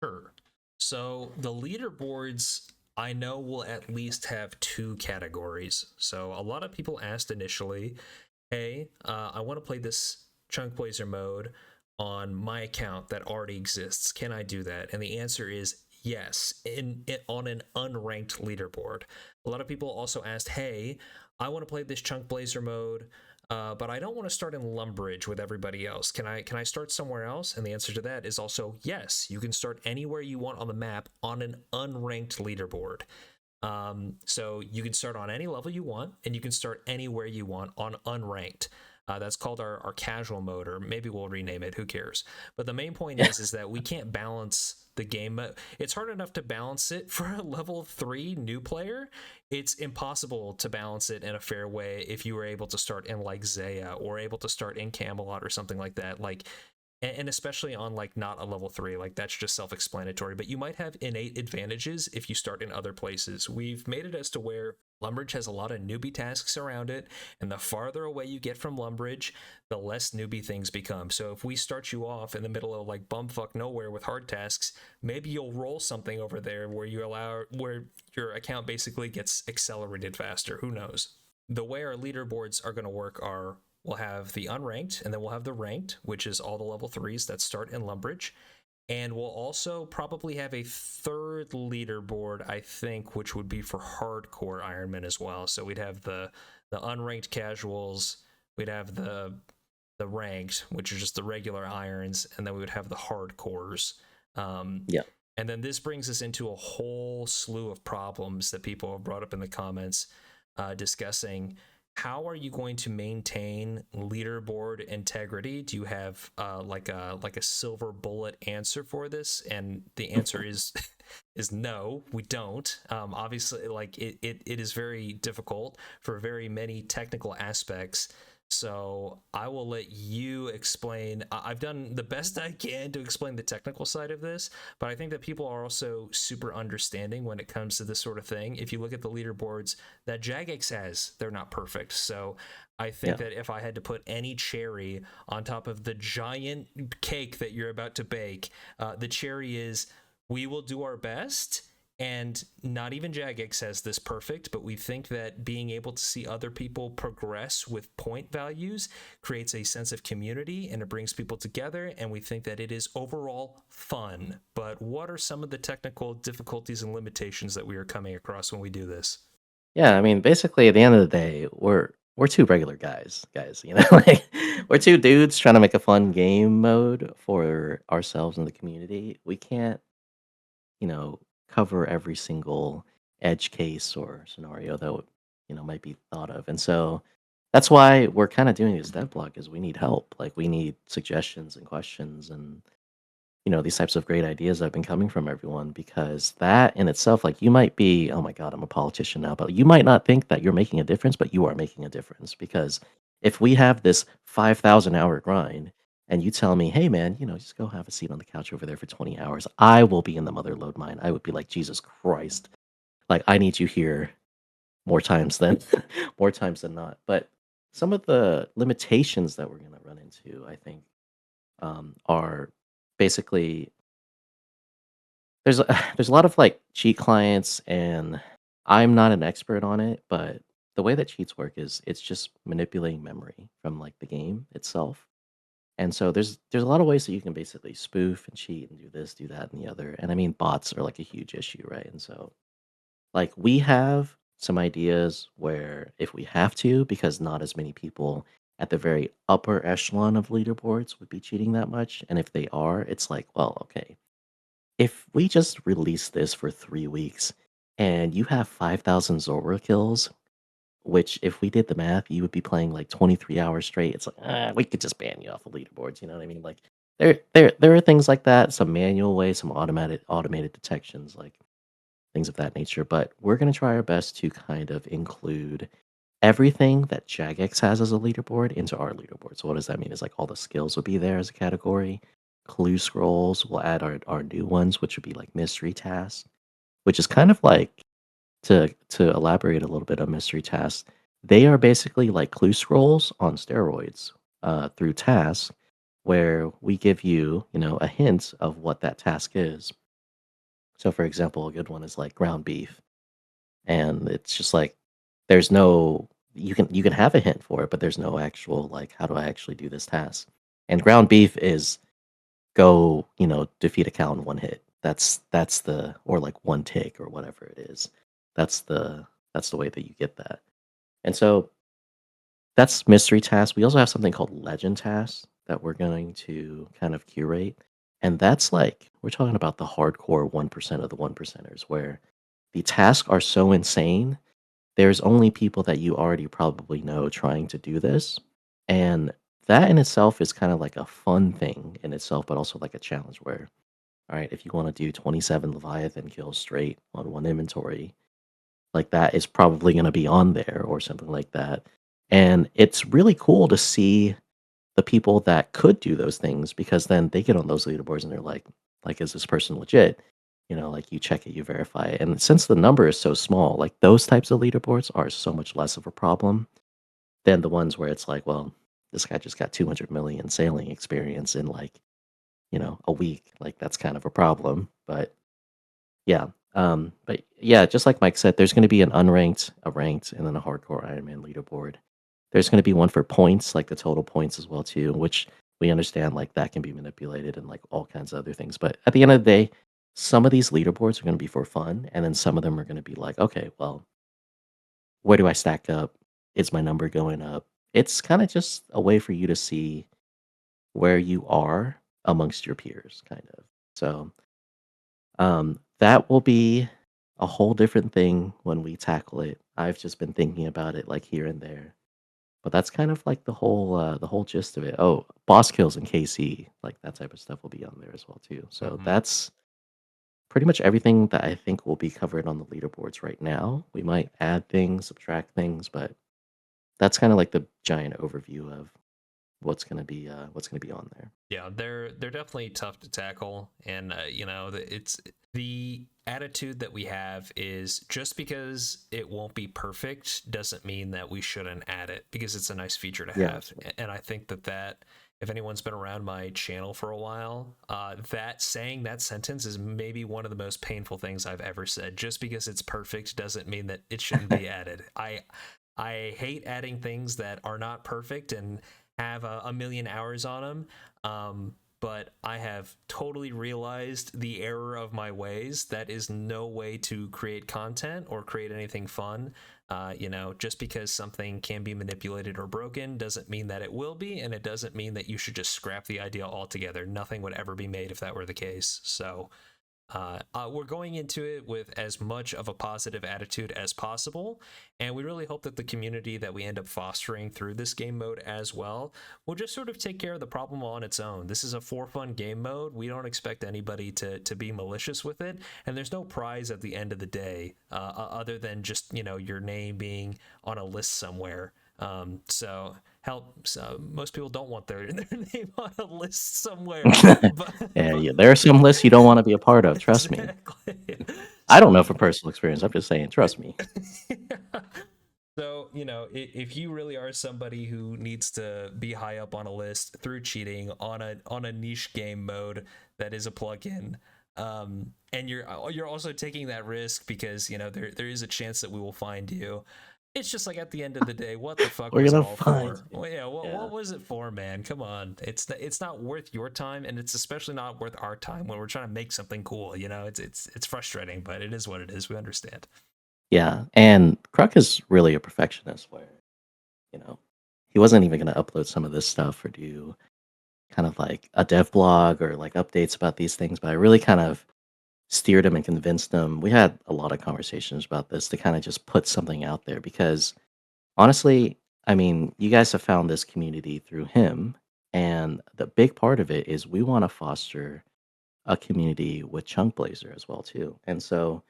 Sure. So the leaderboards, I know, will at least have two categories. So a lot of people asked initially, hey, I want to play this Chunkblazer mode on my account that already exists. Can I do that? And the answer is yes, on an unranked leaderboard. A lot of people also asked, hey, I want to play this Chunkblazer mode, but I don't want to start in Lumbridge with everybody else. Can I start somewhere else? And the answer to that is also yes. You can start anywhere you want on the map on an unranked leaderboard. So you can start on any level you want, and you can start anywhere you want on unranked. That's called our casual mode, or maybe we'll rename it. Who cares? But the main point is that we can't balance the game. It's hard enough to balance it for a level 3 new player. It's impossible to balance it in a fair way if you were able to start in like Zaya or able to start in Camelot or something like that. Like, and especially on like not a level 3, like that's just self-explanatory, but you might have innate advantages if you start in other places. We've made it as to where Lumbridge has a lot of newbie tasks around it, and the farther away you get from Lumbridge, the less newbie things become. So if we start you off in the middle of like bumfuck nowhere with hard tasks, maybe you'll roll something over there where where your account basically gets accelerated faster. Who knows? The way our leaderboards are going to work are we'll have the unranked, and then we'll have the ranked, which is all the level 3s that start in Lumbridge. And we'll also probably have a third leaderboard, I think, which would be for hardcore Ironman as well. So we'd have the unranked casuals, we'd have the ranked, which are just the regular irons, and then we would have the hardcores. Yeah. And then this brings us into a whole slew of problems that people have brought up in the comments, discussing how are you going to maintain leaderboard integrity? Do you have like a silver bullet answer for this? And the answer is is no, we don't. Obviously, like it is very difficult for very many technical aspects. So I will let you explain. I've done the best I can to explain the technical side of this, but I think that people are also super understanding when it comes to this sort of thing. If you look at the leaderboards that Jagex has, they're not perfect. So I think Yeah. that if I had to put any cherry on top of the giant cake that you're about to bake, the cherry is we will do our best, and not even Jagex says this perfect, but we think that being able to see other people progress with point values creates a sense of community and it brings people together. And we think that it is overall fun. But what are some of the technical difficulties and limitations that we are coming across when we do this? Yeah, I mean, basically, at the end of the day, we're two regular guys, you know, like we're two dudes trying to make a fun game mode for ourselves and the community. We can't, you know, cover every single edge case or scenario that might be thought of, and so that's why we're kind of doing this dev blog is we need help, like we need suggestions and questions and these types of great ideas that have been coming from everyone because that in itself, like you might be, oh my God, I'm a politician now, but you might not think that you're making a difference, but you are making a difference because if we have this 5,000-hour grind and you tell me, hey man, just go have a seat on the couch over there for 20 hours, I will be in the mother lode mine. I would be like, Jesus Christ, like I need you here more times than more times than not. But some of the limitations that we're going to run into, I think, are basically there's a there's a lot of, like, cheat clients, and I'm not an expert on it, but the way that cheats work is it's just manipulating memory from, like, the game itself, and so there's a lot of ways that you can basically spoof and cheat and do this, do that, and the other, and I mean, bots are, like, a huge issue, right? And so, like, we have some ideas where if we have to, because not as many people at the very upper echelon of leaderboards would be cheating that much, and if they are, it's like, well, okay, if we just release this for 3 weeks and you have 5,000 Zora kills, which if we did the math, you would be playing like 23 hours straight. It's like, we could just ban you off the leaderboards. You know what I mean? Like there are things like that, some manual ways, some automated detections, like things of that nature. But we're gonna try our best to kind of include everything that Jagex has as a leaderboard into our leaderboard. So what does that mean? Is like all the skills will be there as a category. Clue scrolls, we'll add our new ones, which would be like mystery tasks, which is kind of like to elaborate a little bit on mystery tasks. They are basically like clue scrolls on steroids through tasks where we give you, a hint of what that task is. So, for example, a good one is like ground beef, and it's just like there's no you can have a hint for it, but there's no actual like how do I actually do this task? And ground beef is go, defeat a cow in one hit. That's the or like one tick or whatever it is. That's the way that you get that. And so that's mystery task. We also have something called legend tasks that we're going to kind of curate. And that's like we're talking about the hardcore 1% of the one percenters where the tasks are so insane there's only people that you already probably know trying to do this, and that in itself is kinda like a fun thing in itself, but also like a challenge where, alright, if you wanna do 27 Leviathan kills straight on one inventory, like, that is probably gonna be on there or something like that, and it's really cool to see the people that could do those things because then they get on those leaderboards and they're like, "Is this person legit?" Like, you check it, you verify it, and since the number is so small, like, those types of leaderboards are so much less of a problem than the ones where it's like, "Well, this guy just got 200,000,000 sailing experience in, like, a week." Like, that's kind of a problem, but yeah, but yeah, just like Mike said, there's gonna be an unranked, a ranked, and then a hardcore Ironman leaderboard. There's gonna be one for points, like the total points as well too, which we understand like that can be manipulated and like all kinds of other things. But at the end of the day, some of these leaderboards are gonna be for fun, and then some of them are gonna be like, okay, well, where do I stack up? Is my number going up? It's kind of just a way for you to see where you are amongst your peers, kind of. So that will be a whole different thing when we tackle it. I've just been thinking about it like here and there. But that's kind of like the whole gist of it. Oh, boss kills in KC, like that type of stuff will be on there as well too. So Hmm. that's pretty much everything that I think will be covered on the leaderboards right now. We might add things, subtract things, but that's kind of like the giant overview of what's gonna be on there. Yeah, they're definitely tough to tackle, and it's the attitude that we have is just because it won't be perfect doesn't mean that we shouldn't add it because it's a nice feature to Yeah, have. And I think that if anyone's been around my channel for a while, that saying that sentence is maybe one of the most painful things I've ever said. Just because it's perfect doesn't mean that it shouldn't be added. I hate adding things that are not perfect and have a million hours on them. But I have totally realized the error of my ways. That is no way to create content or create anything fun. Just because something can be manipulated or broken doesn't mean that it will be, and it doesn't mean that you should just scrap the idea altogether. Nothing would ever be made if that were the case. So we're going into it with as much of a positive attitude as possible, and we really hope that the community that we end up fostering through this game mode as well will just sort of take care of the problem on its own. This is a for fun game mode. We don't expect anybody to be malicious with it, and there's no prize at the end of the day other than just your name being on a list somewhere. So help. So most people don't want their name on a list somewhere, but, yeah, but yeah. There are some lists you don't want to be a part of. Trust me. exactly. I don't know So, from personal experience. I'm just saying. Trust me. so if you really are somebody who needs to be high up on a list through cheating on a niche game mode that is a plugin, and you're also taking that risk because there is a chance that we will find you. It's just like at the end of the day, what the fuck We're was it gonna all find for? you. Well, yeah, Yeah. what was it for, man? Come on, it's not worth your time, and it's especially not worth our time when we're trying to make something cool. It's frustrating, but it is what it is. We understand. Yeah, and Kruk is really a perfectionist where, you know, he wasn't even gonna upload some of this stuff or do kind of like a dev blog or like updates about these things, but I really kind of steered him and convinced him. We had a lot of conversations about this to kind of just put something out there because honestly, I mean, you guys have found this community through him, and the big part of it is we want to foster a community with Chunkblazer as well too. And so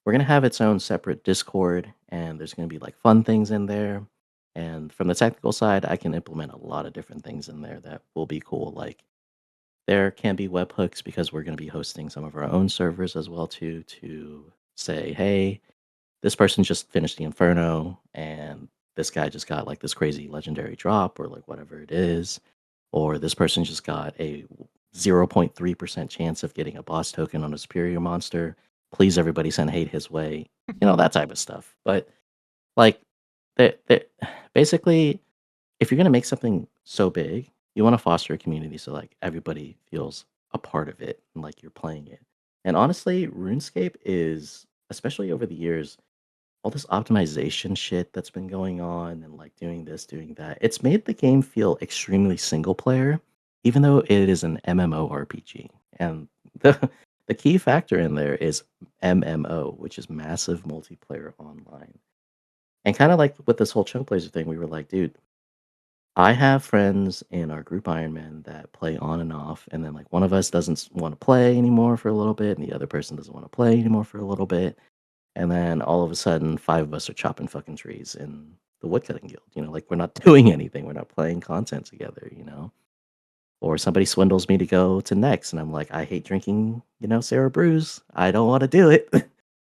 we're gonna have its own separate Discord, and there's gonna be like fun things in there. And from the technical side, I can implement a lot of different things in there that will be cool. Like there can be webhooks because we're going to be hosting some of our own servers as well too to say, hey, this person just finished the Inferno and this guy just got like this crazy legendary drop or like whatever it is, or this person just got a 0.3% chance of getting a boss token on a superior monster. Please, everybody send hate his way. That type of stuff. But like, that basically, if you're gonna make something so big, you want to foster a community so like everybody feels a part of it and like you're playing it. And honestly, RuneScape is, especially over the years, all this optimization shit that's been going on and like doing this, doing that. It's made the game feel extremely single player, even though it is an MMORPG. And the key factor in there is MMO, which is massive multiplayer online. And kind of like with this whole Chunkblazer thing, we were like, dude, I have friends in our group Ironman that play on and off, and then like one of us doesn't want to play anymore for a little bit, and the other person doesn't want to play anymore for a little bit. And then all of a sudden, 5 of us are chopping fucking trees in the woodcutting guild. Like we're not doing anything. We're not playing content together. Or somebody swindles me to go to Next, and I'm like, I hate drinking, Sarah Brews. I don't want to do it.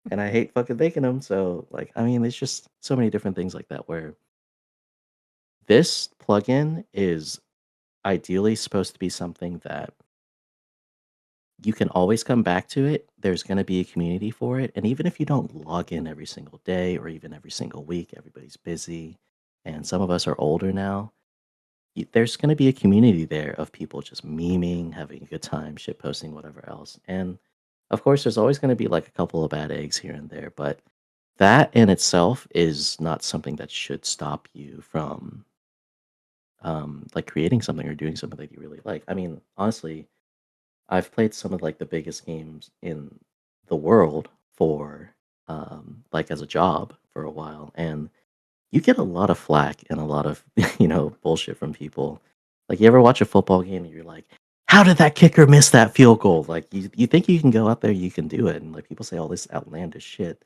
And I hate fucking baking them. So, like, I mean, there's just so many different things like that where this plugin is ideally supposed to be something that you can always come back to it. There's going to be a community for it. And even if you don't log in every single day or even every single week, everybody's busy. And some of us are older now. There's going to be a community there of people just memeing, having a good time, shit posting, whatever else. And of course, there's always going to be like a couple of bad eggs here and there. But that in itself is not something that should stop you from like creating something or doing something that you really like. I mean, honestly, I've played some of like the biggest games in the world for like as a job for a while, and you get a lot of flack and a lot of bullshit from people. Like you ever watch a football game and you're like, how did that kicker miss that field goal? Like you think you can go out there, you can do it, and like people say all this outlandish shit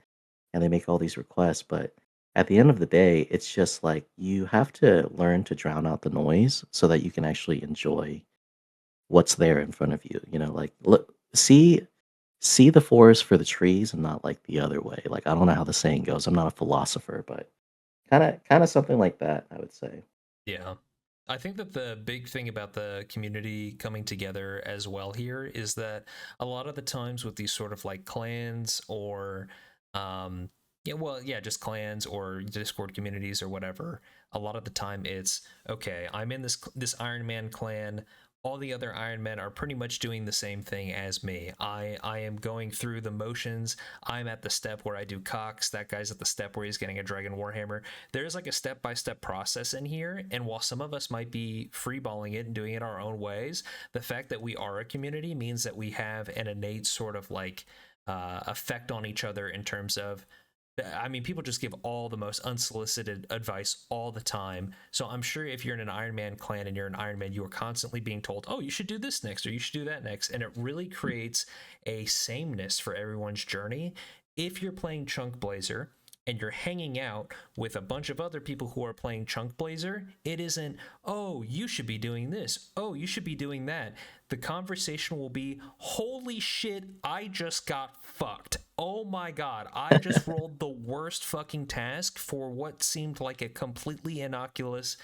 and they make all these requests, but at the end of the day, it's just like you have to learn to drown out the noise so that you can actually enjoy what's there in front of you. Like look, see the forest for the trees and not like the other way. Like I don't know how the saying goes. I'm not a philosopher, but kind of something like that, I would say. Yeah. I think that the big thing about the community coming together as well here is that a lot of the times with these sort of like clans or just clans or Discord communities or whatever, a lot of the time it's okay, I'm in this Iron Man clan. All the other Iron Men are pretty much doing the same thing as me. I am going through the motions. I'm at the step where I do Cox. That guy's at the step where he's getting a Dragon Warhammer. There's like a step-by-step process in here, and while some of us might be freeballing it and doing it our own ways, the fact that we are a community means that we have an innate sort of like effect on each other in terms of people just give all the most unsolicited advice all the time. So I'm sure if you're in an Iron Man clan and you're an Iron Man, you are constantly being told, oh, you should do this next or you should do that next. And it really creates a sameness for everyone's journey. If you're playing Chunkblazer and you're hanging out with a bunch of other people who are playing Chunkblazer, it isn't, oh, you should be doing this. Oh, you should be doing that. The conversation will be, holy shit, I just got fucked. Oh my god, I just rolled the worst fucking task for what seemed like a completely innocuous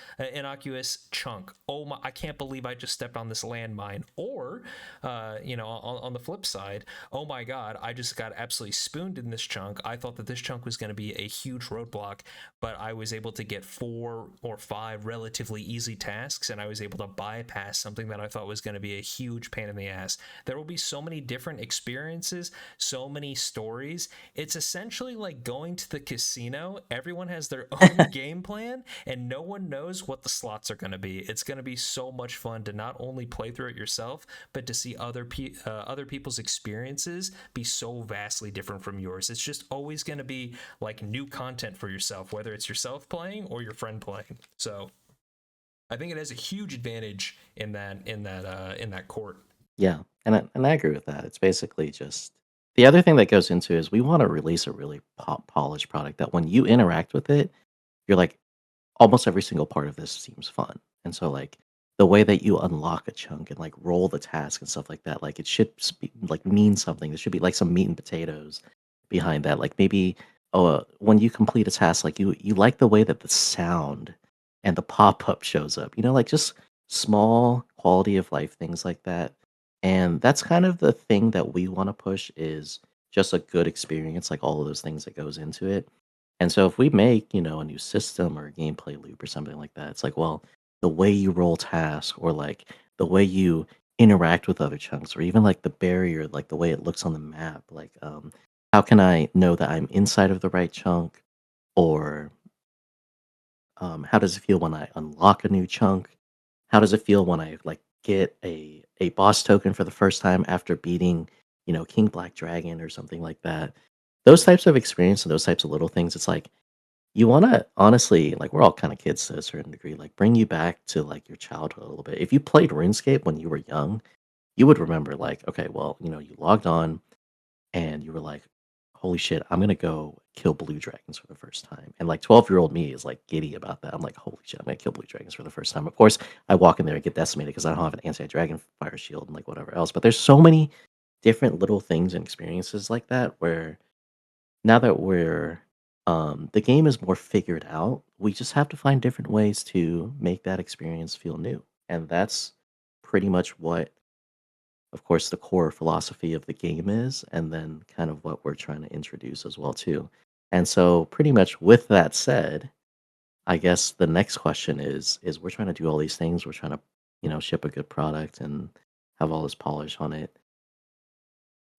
chunk. Oh my, I can't believe I just stepped on this landmine. Or, on the flip side, oh my god, I just got absolutely spooned in this chunk. I thought that this chunk was going to be a huge roadblock, but I was able to get 4 or 5 relatively easy tasks, and I was able to bypass something that I thought was going to be a huge pain in the ass. There will be so many different experiences, so many stories. It's essentially like going to the casino. Everyone has their own game plan, and no one knows what the slots are going to be. It's going to be so much fun to not only play through it yourself, but to see other people's experiences be so vastly different from yours. It's just always going to be like new content for yourself, whether it's yourself playing or your friend playing. So I think it has a huge advantage in that court. Yeah, and I agree with that. It's basically just the other thing that goes into is we want to release a really polished product that when you interact with it, you're like, almost every single part of this seems fun. And so like the way that you unlock a chunk and like roll the task and stuff like that, like it should like mean something. There should be like some meat and potatoes behind that. Like maybe when you complete a task, like you like the way that the sound and the pop up shows up. You know, like just small quality of life things like that. And that's kind of the thing that we want to push is just a good experience, like all of those things that goes into it. And so if we make, a new system or a gameplay loop or something like that, it's like, well, the way you roll tasks or like the way you interact with other chunks or even like the barrier, like the way it looks on the map, like how can I know that I'm inside of the right chunk or how does it feel when I unlock a new chunk? How does it feel when I like get a boss token for the first time after beating, King Black Dragon or something like that? Those types of experience and those types of little things, it's like you wanna honestly, like, we're all kinda kids to a certain degree, like, bring you back to, like, your childhood a little bit. If you played RuneScape when you were young, you would remember, like, okay, well, you logged on and you were like, "Holy shit, I'm gonna go kill blue dragons for the first time." And, like, 12-year-old me is, like, giddy about that. I'm like, "Holy shit, I'm gonna kill blue dragons for the first time." Of course, I walk in there and get decimated because I don't have an anti-dragon fire shield and, like, whatever else, but there's so many different little things and experiences like that where now that we're the game is more figured out, we just have to find different ways to make that experience feel new. And that's pretty much what, of course, the core philosophy of the game is, and then kind of what we're trying to introduce as well too. And so pretty much with that said, I guess the next question is we're trying to do all these things, we're trying to, ship a good product and have all this polish on it.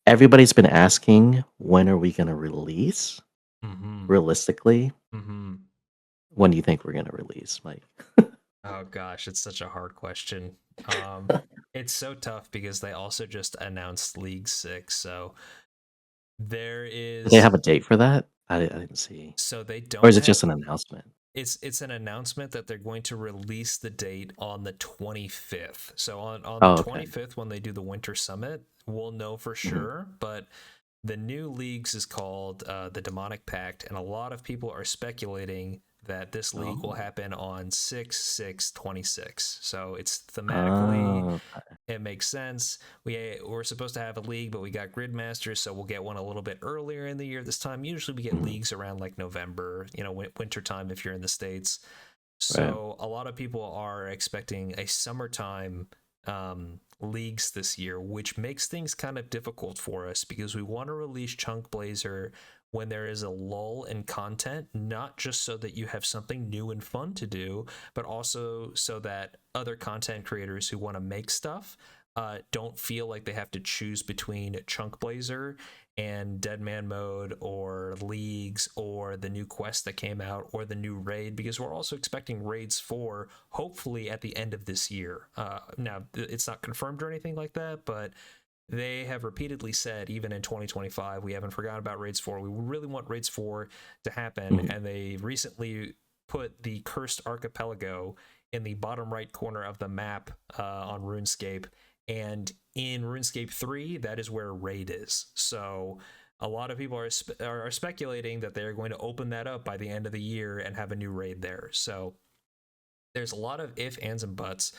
Everybody's been asking when are we going to release? Mm-hmm. Realistically, Mm-hmm. when do you think we're gonna release, Mike? Oh gosh, it's such a hard question. Um, it's so tough because they also just announced League Six, so there Do they is have a date for that? I didn't see. so they Or is don't it have just an announcement? it's an announcement that they're going to release the date on the 25th. So on the Oh, okay. 25th when they do the Winter Summit, we'll know for Mhm. sure, but the new leagues is called the Demonic Pact, and a lot of people are speculating that this league will Oh. happen on 6/6/26. So it's thematically, Oh, it makes sense. We're supposed to have a league, but we got Gridmasters, so we'll get one a little bit earlier in the year this time. Usually we get mhm, leagues around like November, winter time if you're in the States. right. So a lot of people are expecting a summertime leagues this year, which makes things kind of difficult for us because we want to release Chunkblazer when there is a lull in content, not just so that you have something new and fun to do, but also so that other content creators who want to make stuff don't feel like they have to choose between Chunkblazer and Dead Man Mode or Leagues or the new quest that came out or the new raid, because we're also expecting raids for hopefully at the end of this year. Now, it's not confirmed or anything like that, but they have repeatedly said, even in 2025, we haven't forgotten about Raids 4. We really want Raids 4 to happen. Mhm. And they recently put the Cursed Archipelago in the bottom right corner of the map on RuneScape. And in RuneScape 3, that is where Raid is. So a lot of people are speculating that they're going to open that up by the end of the year and have a new raid there. So there's a lot of if, ands, and buts,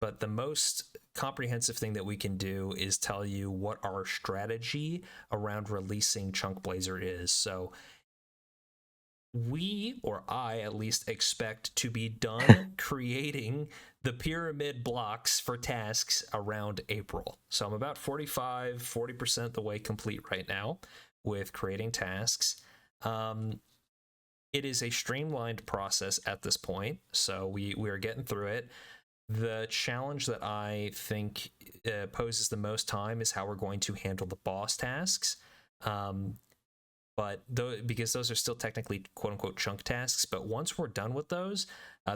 but the most comprehensive thing that we can do is tell you what our strategy around releasing Chunkblazer is. So we, or I at least, expect to be done creating the pyramid blocks for tasks around April. So I'm about 40% the way complete right now with creating tasks. Um, it is a streamlined process at this point, so we are getting through it. The challenge that I think poses the most time is how we're going to handle the boss tasks. Um, because those are still technically quote unquote chunk tasks, but once we're done with those,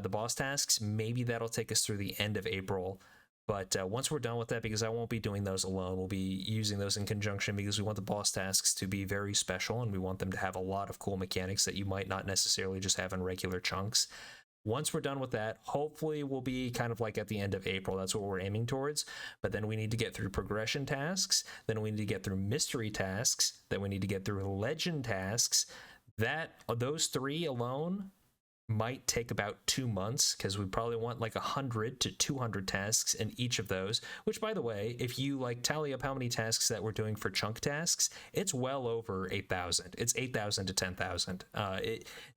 the boss tasks, maybe that'll take us through the end of April. But once we're done with that, because I won't be doing those alone, we'll be using those in conjunction because we want the boss tasks to be very special and we want them to have a lot of cool mechanics that you might not necessarily just have in regular chunks. Once we're done with that, hopefully we'll be kind of like at the end of April. That's what we're aiming towards. But then we need to get through progression tasks. Then we need to get through mystery tasks. Then we need to get through legend tasks. Those three alone might take about 2 months because we probably want like 100 to 200 tasks in each of those. Which, by the way, if you like tally up how many tasks that we're doing for chunk tasks, it's well over 8,000. It's 8,000 to 10,000.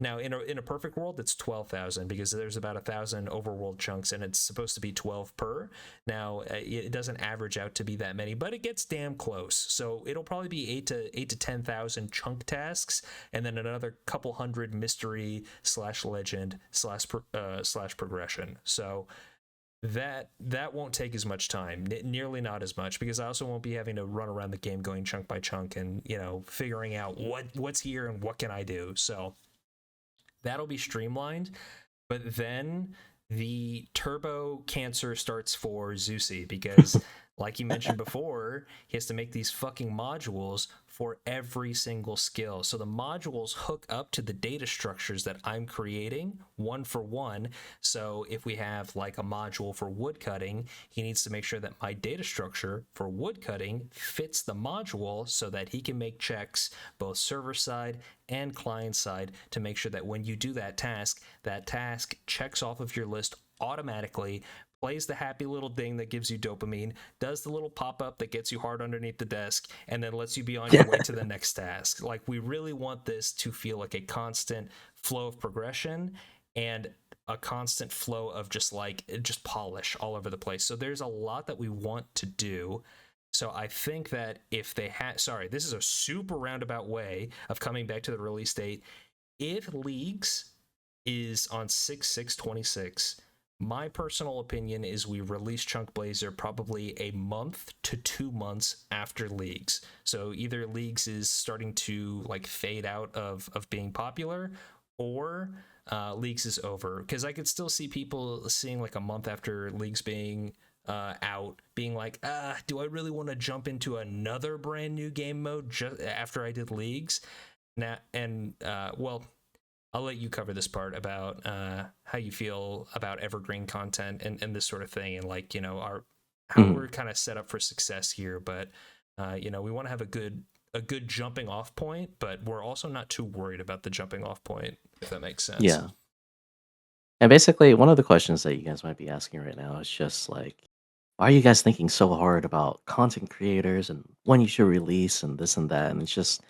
Now in a perfect world, it's 12,000 because there's about 1,000 overworld chunks and it's supposed to be 12 per. Now it doesn't average out to be that many, but it gets damn close. So it'll probably be 8 to 10,000 chunk tasks, and then another couple hundred mystery slash legend slash progression. So that won't take as much time, nearly not as much, because I also won't be having to run around the game going chunk by chunk and figuring out what's here and what can I do. So that'll be streamlined. But then the turbo cancer starts for Zusi because, like you mentioned before, he has to make these fucking modules for every single skill. So the modules hook up to the data structures that I'm creating one for one. So if we have like a module for wood cutting, he needs to make sure that my data structure for wood cutting fits the module so that he can make checks both server side and client side to make sure that when you do that task checks off of your list automatically, plays the happy little ding that gives you dopamine, does the little pop-up that gets you hard underneath the desk, and then lets you be on your way to the next task. Like, we really want this to feel like a constant flow of progression and a constant flow of just polish all over the place. So there's a lot that we want to do. So I think that if they had, sorry, this is a super roundabout way of coming back to the release date. If Leagues is on 6/6/26, my personal opinion is we release Chunkblazer probably a month to 2 months after Leagues. So either Leagues is starting to like fade out of being popular, or Leagues is over. Because I could still see people seeing like a month after Leagues being out, being like, do I really want to jump into another brand new game mode just after I did Leagues? Now, and well, I'll let you cover this part about how you feel about evergreen content and this sort of thing, and like how we're kind of set up for success here. But we want to have a good jumping off point, but we're also not too worried about the jumping off point, if that makes sense. Yeah. And basically, one of the questions that you guys might be asking right now is just like, why are you guys thinking so hard about content creators and when you should release and this and that? And it's just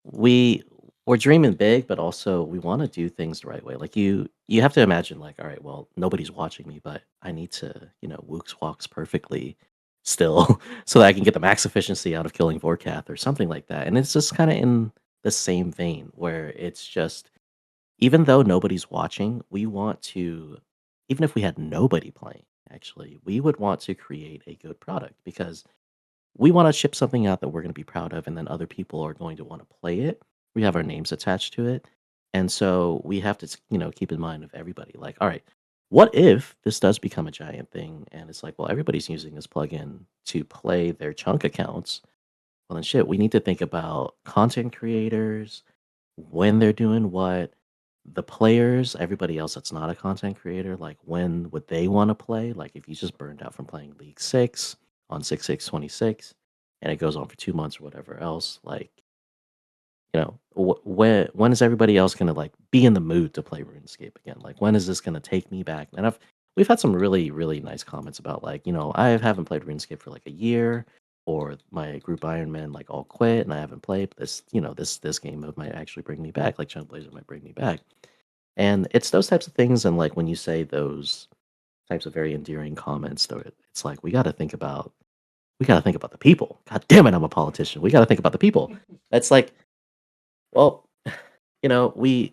we we're dreaming big, but also we want to do things the right way. Like you have to imagine like, all right, well, nobody's watching me, but I need to, Wooks walks perfectly still so that I can get the max efficiency out of killing Vorkath or something like that. And it's just kind of in the same vein where it's just even though nobody's watching, we want to, even if we had nobody playing, actually, we would want to create a good product because we want to ship something out that we're going to be proud of, and then other people are going to want to play it. We have our names attached to it. And so we have to, keep in mind of everybody like, all right, what if this does become a giant thing? And it's like, well, everybody's using this plugin to play their chunk accounts. Well, then shit, we need to think about content creators, when they're doing what, the players, everybody else that's not a content creator, like when would they want to play? Like if you just burned out from playing League 6 on 6/6/26 and it goes on for 2 months or whatever else, like, when is everybody else going to like be in the mood to play RuneScape again? Like when is this going to take me back? And we've had some really, really nice comments about like, I haven't played RuneScape for like a year, or my group Ironman like all quit and I haven't played. But this game mode might actually bring me back. Like Chunkblazer might bring me back. And it's those types of things. And like when you say those types of very endearing comments, though, it's like we got to think about the people. God damn it, I'm a politician. We got to think about the people. That's like, well, we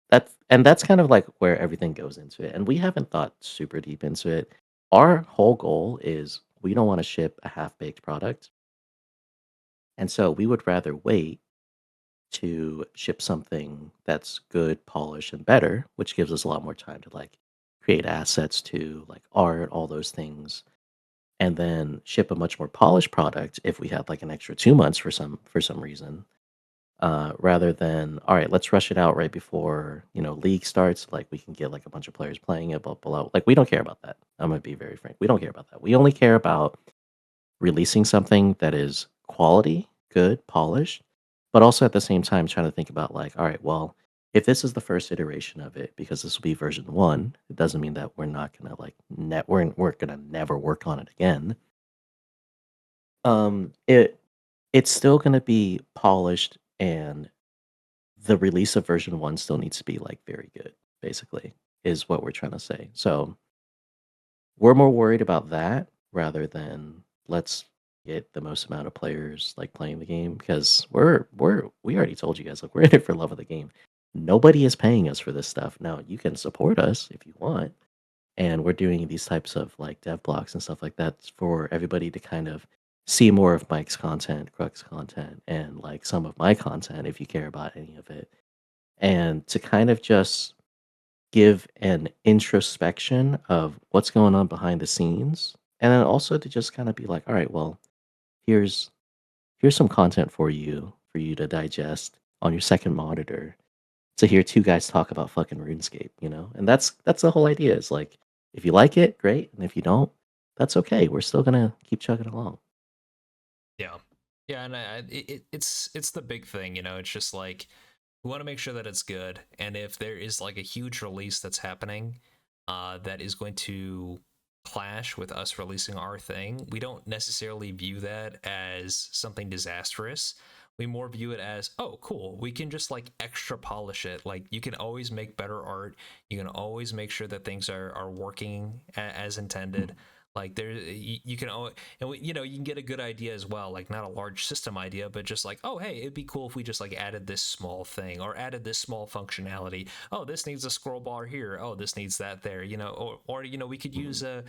that's kind of like where everything goes into it. And we haven't thought super deep into it. Our whole goal is we don't want to ship a half-baked product. And so we would rather wait to ship something that's good, polished, and better, which gives us a lot more time to like create assets to like art, all those things, and then ship a much more polished product if we have like an extra 2 months for some reason. Rather than all right, let's rush it out right before league starts. Like we can get like a bunch of players playing it, blah blah blah. Like we don't care about that. I'm gonna be very frank. We don't care about that. We only care about releasing something that is quality, good, polished, but also at the same time trying to think about like, all right, well, if this is the first iteration of it, because this will be version 1, it doesn't mean that we're not gonna, like, we're gonna never work on it again. It's still gonna be polished, and the release of version 1 still needs to be, like, very good, basically, is what we're trying to say. So, we're more worried about that rather than let's get the most amount of players, like, playing the game because we already told you guys, like, we're in it for love of the game. Nobody is paying us for this stuff. Now, you can support us if you want, and we're doing these types of, like, dev blocks and stuff like that for everybody to kind of see more of Mike's content, Kruk's content, and, like, some of my content if you care about any of it, and to kind of just give an introspection of what's going on behind the scenes, and then also to just kind of be like, all right, well, here's some content for you to digest on your second monitor to hear two guys talk about fucking RuneScape, you know? And that's the whole idea is like if you like it, great, and if you don't, that's okay. We're still gonna keep chugging along. Yeah. Yeah, and it's the big thing, you know. It's just like we want to make sure that it's good, and if there is like a huge release that's happening, that is going to clash with us releasing our thing, we don't necessarily view that as something disastrous. We more view it as, oh, cool, we can just like extra polish it. Like you can always make better art. You can always make sure that things are working as intended. Like there, you can, and you know, you can get a good idea as well. Like not a large system idea, but just like, oh, hey, it'd be cool if we just like added this small thing or added this small functionality. Oh, this needs a scroll bar here. Oh, this needs that there. You know, or you know, we could use a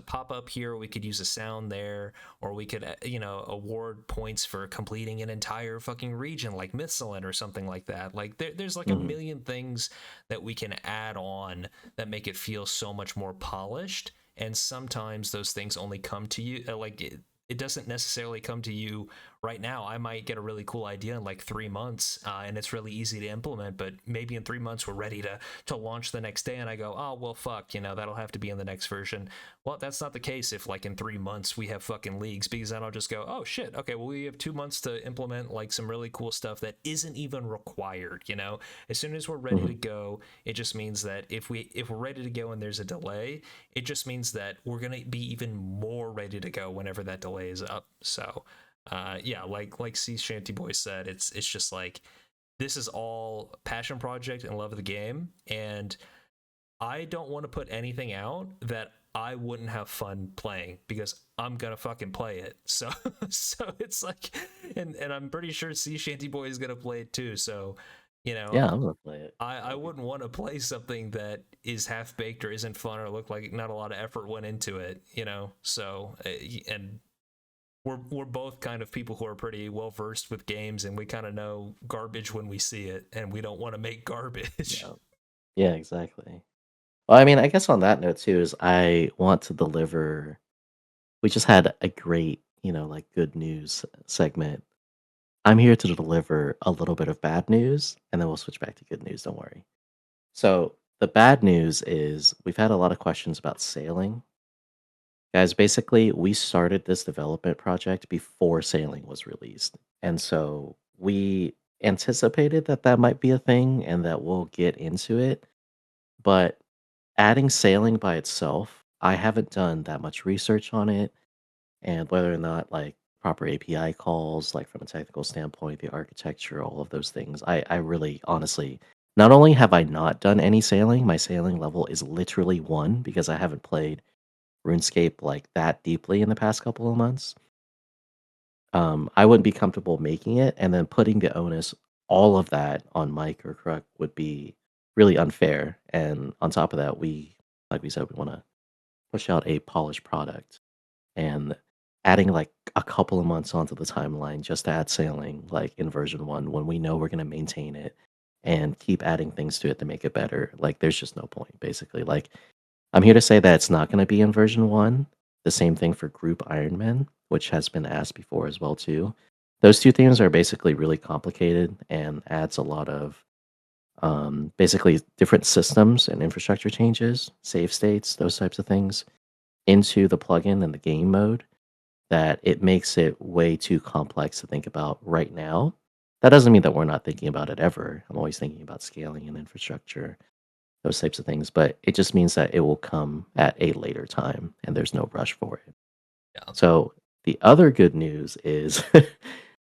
pop up here. We could use a sound there, or we could you know award points for completing an entire fucking region like Mythsalin or something like that. Like there's like a Mhm. million things that we can add on that make it feel so much more polished, and sometimes those things only come to you like it doesn't necessarily come to you right now. I might get a really cool idea in like 3 months, and it's really easy to implement, but maybe in 3 months we're ready to launch the next day, and I go, oh well, fuck, you know, that'll have to be in the next version. Well, that's not the case if like in 3 months we have fucking leagues, because then I'll just go, oh shit, okay, well we have 2 months to implement like some really cool stuff that isn't even required, you know. As soon as we're ready to Mhm. go, it just means that if we're ready to go and there's a delay, it just means that we're gonna be even more ready to go whenever that delay is up. So, yeah, like Sea Shanty Boy said, it's just like this is all passion project and love of the game, and I don't want to put anything out that I wouldn't have fun playing because I'm gonna fucking play it. So so it's like, and I'm pretty sure Sea Shanty Boy is gonna play it too. So you know, Yeah, I'm gonna play it. I wouldn't want to play something that is half baked or isn't fun or look like not a lot of effort went into it, you know. So and we're both kind of people who are pretty well versed with games, and we kind of know garbage when we see it, and we don't want to make garbage. Yeah. Yeah, exactly. Well, I mean, I guess on that note too is I want to deliver we just had a great, like good news segment. I'm here to deliver a little bit of bad news and then we'll switch back to good news, don't worry. So, the bad news is we've had a lot of questions about sailing. Guys, basically, we started this development project before sailing was released. And so we anticipated that that might be a thing and that we'll get into it. But adding sailing by itself, I haven't done that much research on it and whether or not like proper API calls, like from a technical standpoint, the architecture, all of those things. I really honestly, not only have I not done any sailing, my sailing level is literally one because I haven't played RuneScape like that deeply in the past couple of months. I wouldn't be comfortable making it, and then putting the onus, all of that on Mike or Kruk would be really unfair. And on top of that, like we said, we want to push out a polished product. And adding like a couple of months onto the timeline just to add sailing, like in version 1, when we know we're going to maintain it and keep adding things to it to make it better, like there's just no point, basically. Like I'm here to say that it's not going to be in version 1. The same thing for group Ironman, which has been asked before as well too. Those two things are basically really complicated and adds a lot of basically different systems and infrastructure changes, save states, those types of things into the plugin and the game mode that it makes it way too complex to think about right now. That doesn't mean that we're not thinking about it ever. I'm always thinking about scaling and infrastructure, those types of things, but it just means that it will come at a later time and there's no rush for it. Yeah. So the other good news is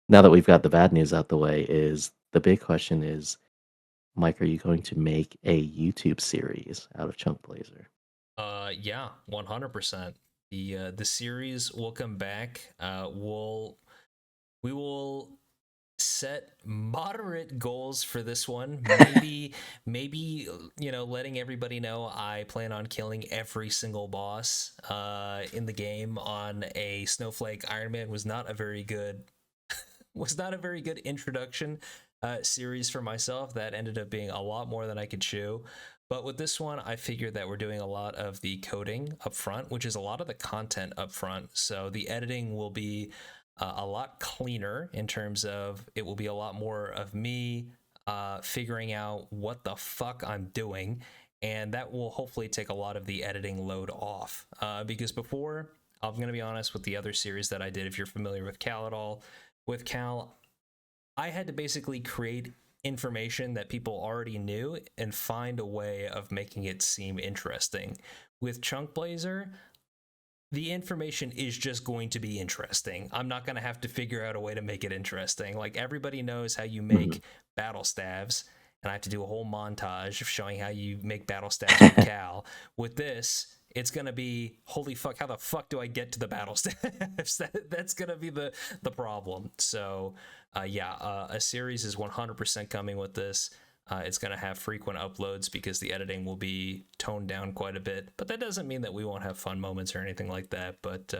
now that we've got the bad news out the way, is the big question is, Mike, are you going to make a YouTube series out of Chunkblazer? Yeah, 100%. The series will come back. We will set moderate goals for this one. Maybe letting everybody know I plan on killing every single boss in the game on a Snowflake Ironman was not a very good introduction series for myself. That ended up being a lot more than I could chew. But with this one, I figured that we're doing a lot of the coding up front, which is a lot of the content up front. So the editing will be a lot cleaner in terms of it will be a lot more of me figuring out what the fuck I'm doing. And that will hopefully take a lot of the editing load off. Because before, I'm going to be honest with the other series that I did, if you're familiar with Cal at all, with Cal, I had to basically create information that people already knew and find a way of making it seem interesting. With Chunkblazer, the information is just going to be interesting. I'm not going to have to figure out a way to make it interesting. Like everybody knows how you Mhm. make battle staves, and I have to do a whole montage of showing how you make battle staves with Cal. With this, it's gonna be holy fuck. How the fuck do I get to the battle staves? That's gonna be the problem. So, a series is 100% coming with this. It's going to have frequent uploads because the editing will be toned down quite a bit. But that doesn't mean that we won't have fun moments or anything like that. But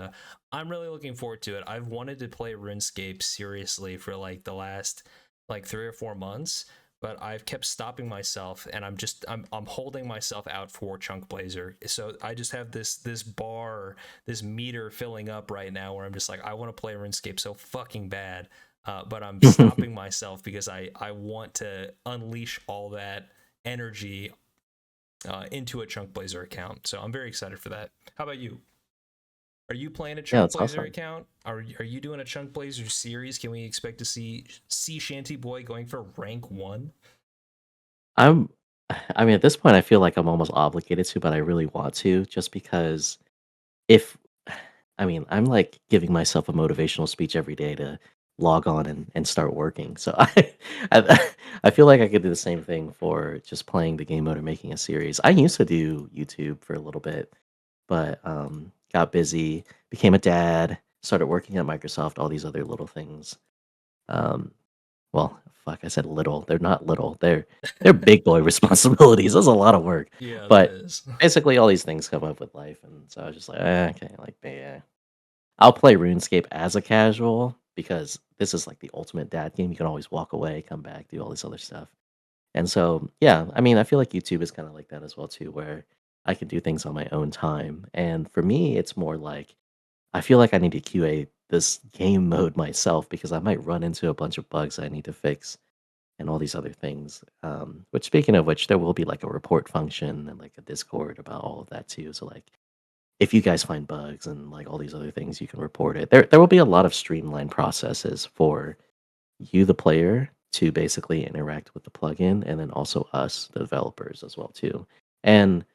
I'm really looking forward to it. I've wanted to play RuneScape seriously for like the last like 3 or 4 months, but I've kept stopping myself, and I'm holding myself out for Chunkblazer. So I just have this bar, this meter filling up right now where I'm just like, I want to play RuneScape so fucking bad. But I'm stopping myself because I want to unleash all that energy into a Chunkblazer account. So I'm very excited for that. How about you? Are you playing a Yeah, that's Chunkblazer awesome. account? Are you doing a Chunkblazer series? Can we expect to see Sea Shanty Boy going for rank 1? I'm I mean, at this point, I feel like I'm almost obligated to, but I really want to just because if I mean, I'm like giving myself a motivational speech every day to log on and start working. So I I feel like I could do the same thing for just playing the game mode or making a series. I used to do YouTube for a little bit, but got busy, became a dad, started working at Microsoft, all these other little things. Um, well, fuck, I said little. They're not little. They're big boy responsibilities. That's a lot of work. Yeah, that But is. basically, all these things come up with life, and so I was just like, okay, like, yeah, I'll play RuneScape as a casual because this is like the ultimate dad game. You can always walk away, come back, do all this other stuff. And so, yeah, I mean, I feel like YouTube is kind of like that as well too, where I can do things on my own time. And for me, it's more like I feel like I need to QA this game mode myself because I might run into a bunch of bugs I need to fix and all these other things. Which, speaking of which, there will be like a report function and like a Discord about all of that too. So, like, if you guys find bugs and like all these other things, you can report it. There will be a lot of streamlined processes for you, the player, to basically interact with the plugin, and then also us, the developers, as well too. And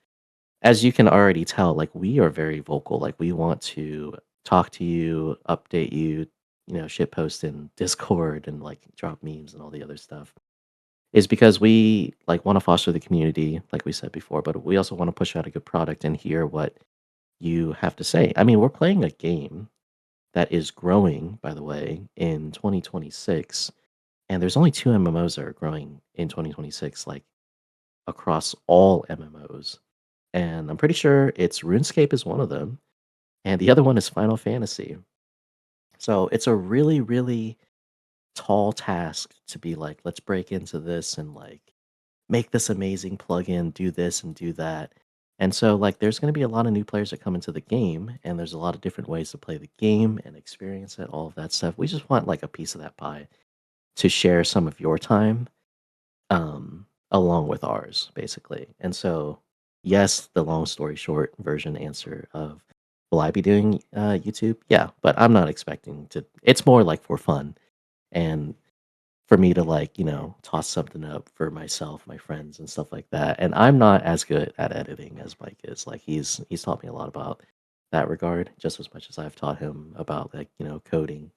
as you can already tell, like we are very vocal. Like we want to talk to you, update you, shit post in Discord and like drop memes and all the other stuff. Is because we like want to foster the community, like we said before, but we also want to push out a good product and hear what you have to say. I mean, we're playing a game that is growing, by the way, in 2026, and there's only 2 MMOs that are growing in 2026, like across all MMOs. And I'm pretty sure it's RuneScape is one of them, and the other one is Final Fantasy. So it's a really, really tall task to be like, let's break into this and like make this amazing plugin, do this and do that. And so, like, there's going to be a lot of new players that come into the game, and there's a lot of different ways to play the game and experience it, all of that stuff. We just want like a piece of that pie to share some of your time along with ours, basically. And so, yes, the long story short version answer of will I be doing YouTube? Yeah, but I'm not expecting to. It's more like for fun, and for me to like, toss something up for myself, my friends and stuff like that. And I'm not as good at editing as Mike is. Like he's taught me a lot about that regard, just as much as I've taught him about like, coding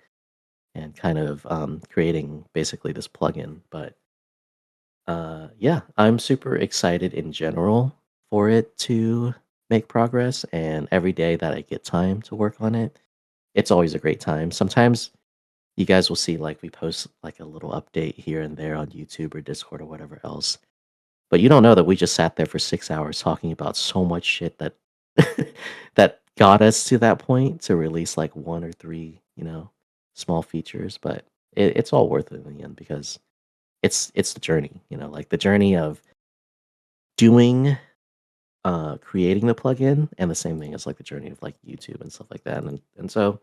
and kind of creating basically this plugin. But yeah, I'm super excited in general for it to make progress. And every day that I get time to work on it, it's always a great time. Sometimes you guys will see like we post like a little update here and there on YouTube or Discord or whatever else. But you don't know that we just sat there for 6 hours talking about so much shit that that got us to that point to release like one or three, small features. But it's all worth it in the end because it's the journey, like the journey of doing creating the plugin and the same thing as like the journey of like YouTube and stuff like that. And so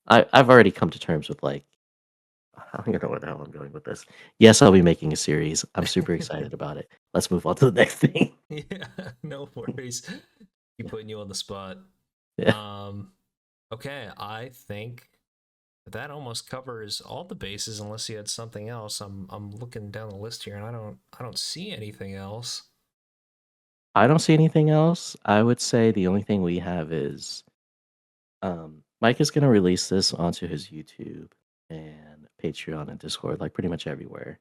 I've already come to terms with like I don't even know where the hell I'm going with this. Yes, I'll be making a series. I'm super excited about it. Let's move on to the next thing. Yeah, no worries. Keep Yeah. putting you on the spot. Yeah. Okay, I think that almost covers all the bases unless you had something else. I'm looking down the list here and I don't see anything else. I don't see anything else. I would say the only thing we have is Mike is going to release this onto his YouTube and Patreon and Discord, like pretty much everywhere.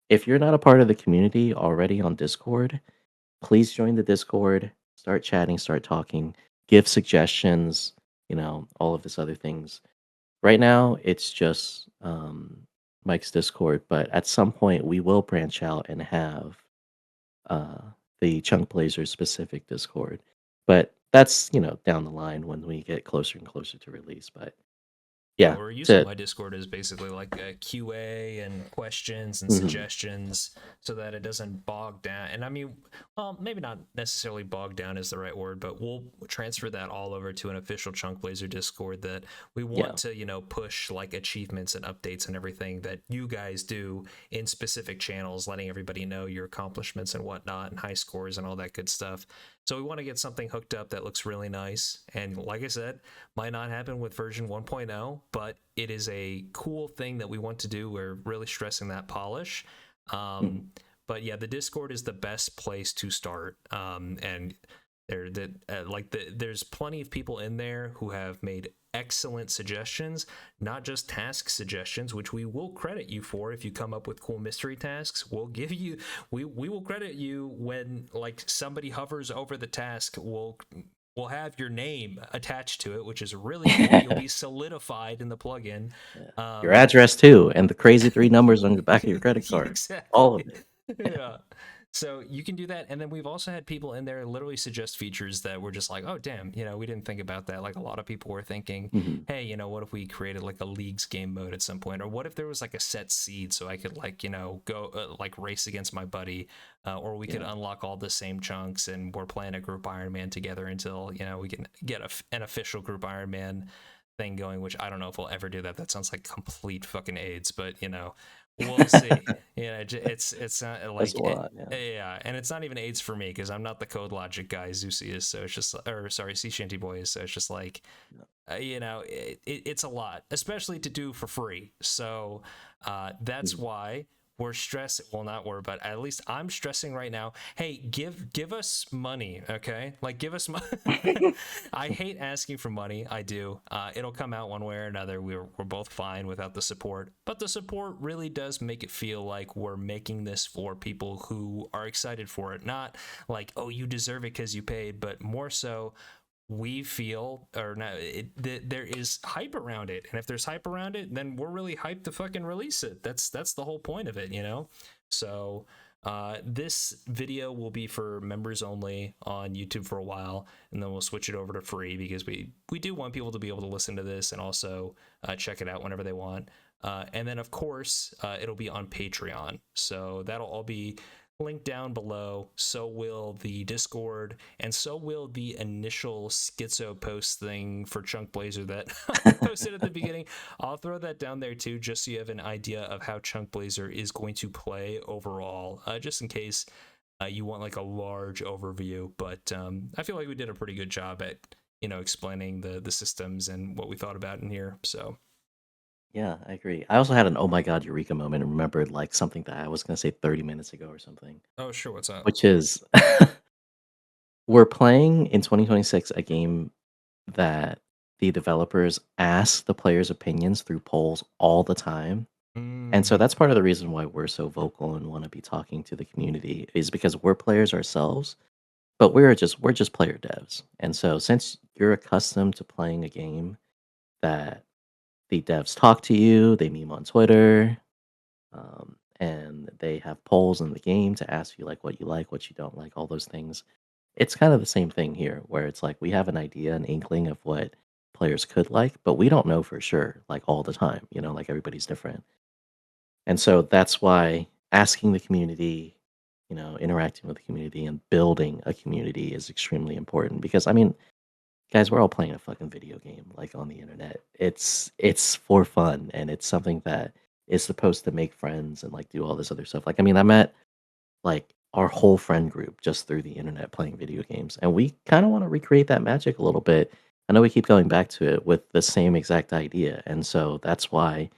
If you're not a part of the community already on Discord, please join the Discord, start chatting, start talking, give suggestions, all of this other things. Right now, it's just Mike's Discord, but at some point, we will branch out and have uh, the Chunkblazers specific Discord. But that's down the line when we get closer and closer to release. But Yeah, yeah, we're using to my Discord as basically like a QA and questions and mhm, suggestions so that it doesn't bog down. And I mean, well, maybe not necessarily bog down is the right word, but we'll transfer that all over to an official Chunk Blazer Discord that we yeah, want to, push like achievements and updates and everything that you guys do in specific channels, letting everybody know your accomplishments and whatnot and high scores and all that good stuff. So we want to get something hooked up that looks really nice. And like I said, might not happen with version 1.0, but it is a cool thing that we want to do. We're really stressing that polish. mhm. Um, but yeah, the Discord is the best place to start. And there's plenty of people in there who have made excellent suggestions, not just task suggestions, which we will credit you for if you come up with cool mystery tasks. We will credit you when like somebody hovers over the task. We'll have your name attached to it, which is really cool. You'll be solidified in the plugin. Yeah. Your Um, address too, and the crazy three numbers on the back of your credit card, all exactly. of it. Yeah. So you can do that. And then we've also had people in there literally suggest features that were just like, oh, damn, we didn't think about that. Like a lot of people were thinking, Mhm. hey, what if we created like a leagues game mode at some point? Or what if there was like a set seed so I could like, go like race against my buddy? Or we could Yeah. unlock all the same chunks and we're playing a group Ironman together until, we can get an official group Ironman thing going, which I don't know if we'll ever do that. That sounds like complete fucking AIDS, but we'll see. Yeah, it's not That's like a lot. Yeah. yeah, and it's not even AIDS for me because I'm not the code logic guy. Zusi is, so it's just or sorry, C Shanty Boy is, so it's just like it's a lot, especially to do for free. So that's Mhm. why we're stressing. Well, not we're, but at least I'm stressing right now. Hey, give us money, okay? Like give us money. I hate asking for money. I do. It'll come out one way or another. We're both fine without the support, but the support really does make it feel like we're making this for people who are excited for it. Not like, oh, you deserve it because you paid, but more so we feel or not there is hype around it, and if there's hype around it, then we're really hyped to fucking release it. That's the whole point of it. So this video will be for members only on YouTube for a while, and then we'll switch it over to free because we do want people to be able to listen to this and also check it out whenever they want. And then of course it'll be on Patreon, so that'll all be linked down below. So will the Discord, and so will the initial schizo post thing for Chunk Blazer that I posted at the beginning. I'll throw that down there too, just so you have an idea of how Chunk Blazer is going to play overall, just in case you want like a large overview. But I feel like we did a pretty good job at explaining the systems and what we thought about in here. So Yeah, I agree. I also had an "Oh my god, eureka" moment and remembered, like, something that I was gonna say 30 minutes ago or something, Oh, sure. What's up? which is we're playing in 2026 a game that the developers ask the players' opinions through polls all the time, and so Mm, that's part of the reason why we're so vocal and wanna be talking to the community is because we're players ourselves, but we're just player devs, and so since you're accustomed to playing a game that the devs talk to you, they meme on Twitter, and they have polls in the game to ask you like what you don't like, all those things. It's kind of the same thing here, where it's like we have an idea, an inkling of what players could like, but we don't know for sure, like all the time. Like everybody's different, and so that's why asking the community, interacting with the community, and building a community is extremely important. Because I mean, guys, we're all playing a fucking video game, like, on the internet. It's for fun, and it's something that is supposed to make friends and, like, do all this other stuff. Like, I mean, I met, like, our whole friend group just through the internet playing video games, and we kinda wanna recreate that magic a little bit. I know we keep going back to it with the same exact idea, and so that's why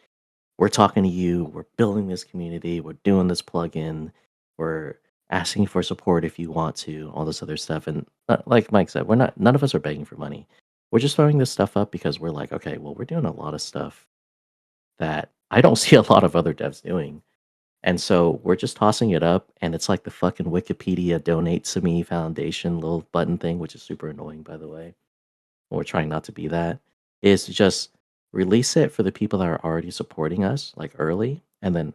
we're talking to you, we're building this community, we're doing this plugin, we're asking for support if you want to, all this other stuff. And like Mike said, none of us are begging for money. We're just throwing this stuff up because we're like, okay, well, we're doing a lot of stuff that I don't see a lot of other devs doing. And so we're just tossing it up, and it's like the fucking Wikipedia donate to me foundation little button thing, which is super annoying, by the way. We're trying not to be that, is to just release it for the people that are already supporting us, like, early, and then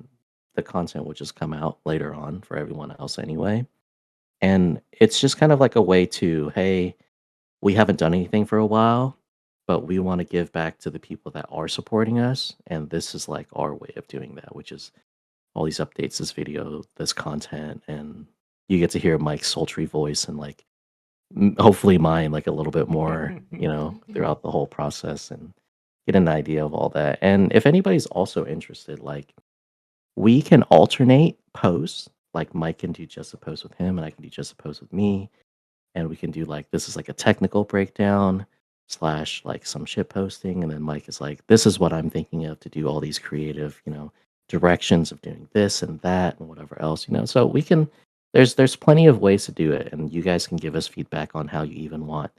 the content will just come out later on for everyone else anyway. And it's just kind of like a way to, "Hey, we haven't done anything for a while, but we wanna give back to the people that are supporting us, and this is, like, our way of doing that," which is all these updates, this video, this content, and you get to hear Mike's sultry voice and, like, hopefully mine like a little bit more, throughout the whole process and get an idea of all that. And if anybody's also interested, like we can alternate posts. Like Mike can do just a post with him, and I can do just a post with me. And we can do like this is like a technical breakdown slash like some shit posting, and then Mike is like, this is what I'm thinking of to do all these creative, directions of doing this and that and whatever else. So we can there's plenty of ways to do it, and you guys can give us feedback on how you even want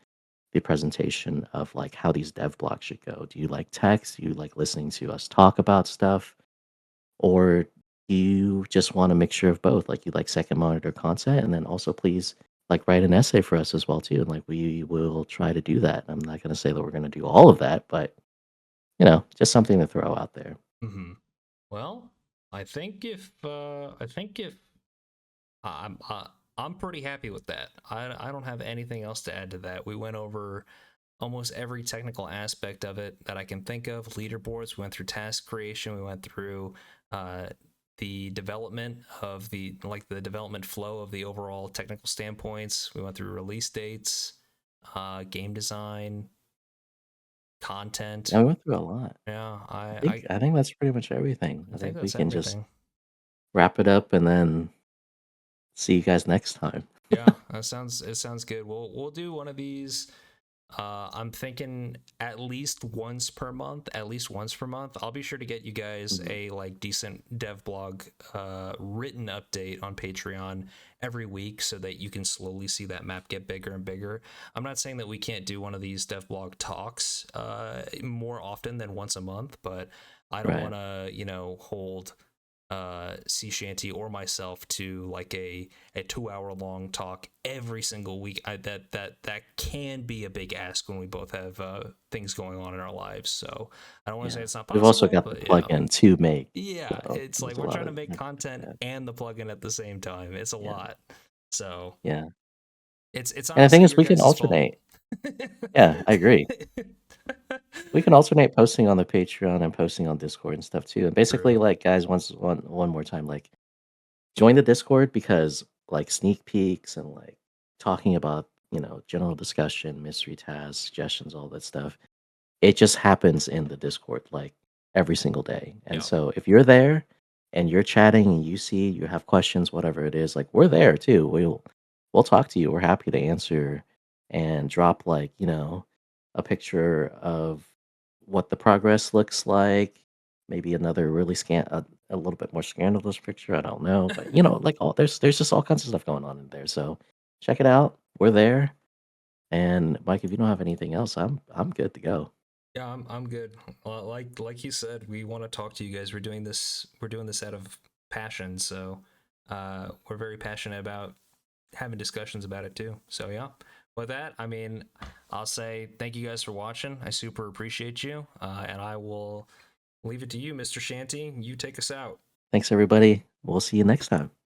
the presentation of like how these dev blocks should go. Do you like text? Do you like listening to us talk about stuff? Or do you just want a mixture of both? Like you like second monitor content, and then also please like write an essay for us as well too. And like we will try to do that. I'm not gonna say that we're gonna do all of that, but just something to throw out there. hmm Well, I think if I'm pretty happy with that. I don't have anything else to add to that. We went over almost every technical aspect of it that I can think of. Leaderboards. We went through task creation. We went through uh, the development of the development flow of the overall technical standpoints. We went through release dates, game design, content. Yeah, we went through a lot. Yeah, I I think I think that's pretty much everything. I I think think we that's can just everything. wrap it up and then see you guys next time. Yeah, it sounds good. We'll do one of these. I'm thinking at least once per month. At least once per month. I'll be sure to get you guys Mhm. a like decent dev blog written update on Patreon every week so that you can slowly see that map get bigger and bigger. I'm not saying that we can't do one of these dev blog talks more often than once a month, but I don't Right. want to, hold Sea Shanty or myself to like a 2 hour long talk every single week. That can be a big ask when we both have things going on in our lives. So I don't want to say Yeah. it's not We've also possible, got the but plugin to make, yeah, it's like there's a we're lot trying to of make content yeah. and the plugin at the same time. It's a Yeah. lot. So Yeah. it's And the thing honestly is your we can guys' fault. alternate. Yeah, I agree. We can alternate posting on the Patreon and posting on Discord and stuff too. And basically, True. like, guys, one more time, like, join the Discord because like sneak peeks and like talking about general discussion, mystery tasks, suggestions, all that stuff. It just happens in the Discord like every single day. And Yeah. so if you're there and you're chatting and you have questions, whatever it is, like we're there too. We'll talk to you. We're happy to answer and drop like, a picture of what the progress looks like. maybe another really a little bit more scandalous picture. I don't know, but like all there's just all kinds of stuff going on in there. So check it out. We're there. And Mike, if you don't have anything else, I'm good to go. Yeah, I'm good. Like you said, we want to talk to you guys. We're doing this out of passion, so we're very passionate about having discussions about it too. So yeah. With that, I mean, I'll say thank you guys for watching. I super appreciate you, and I will leave it to you, Mr. Shanty. You take us out. Thanks everybody. We'll see you next time.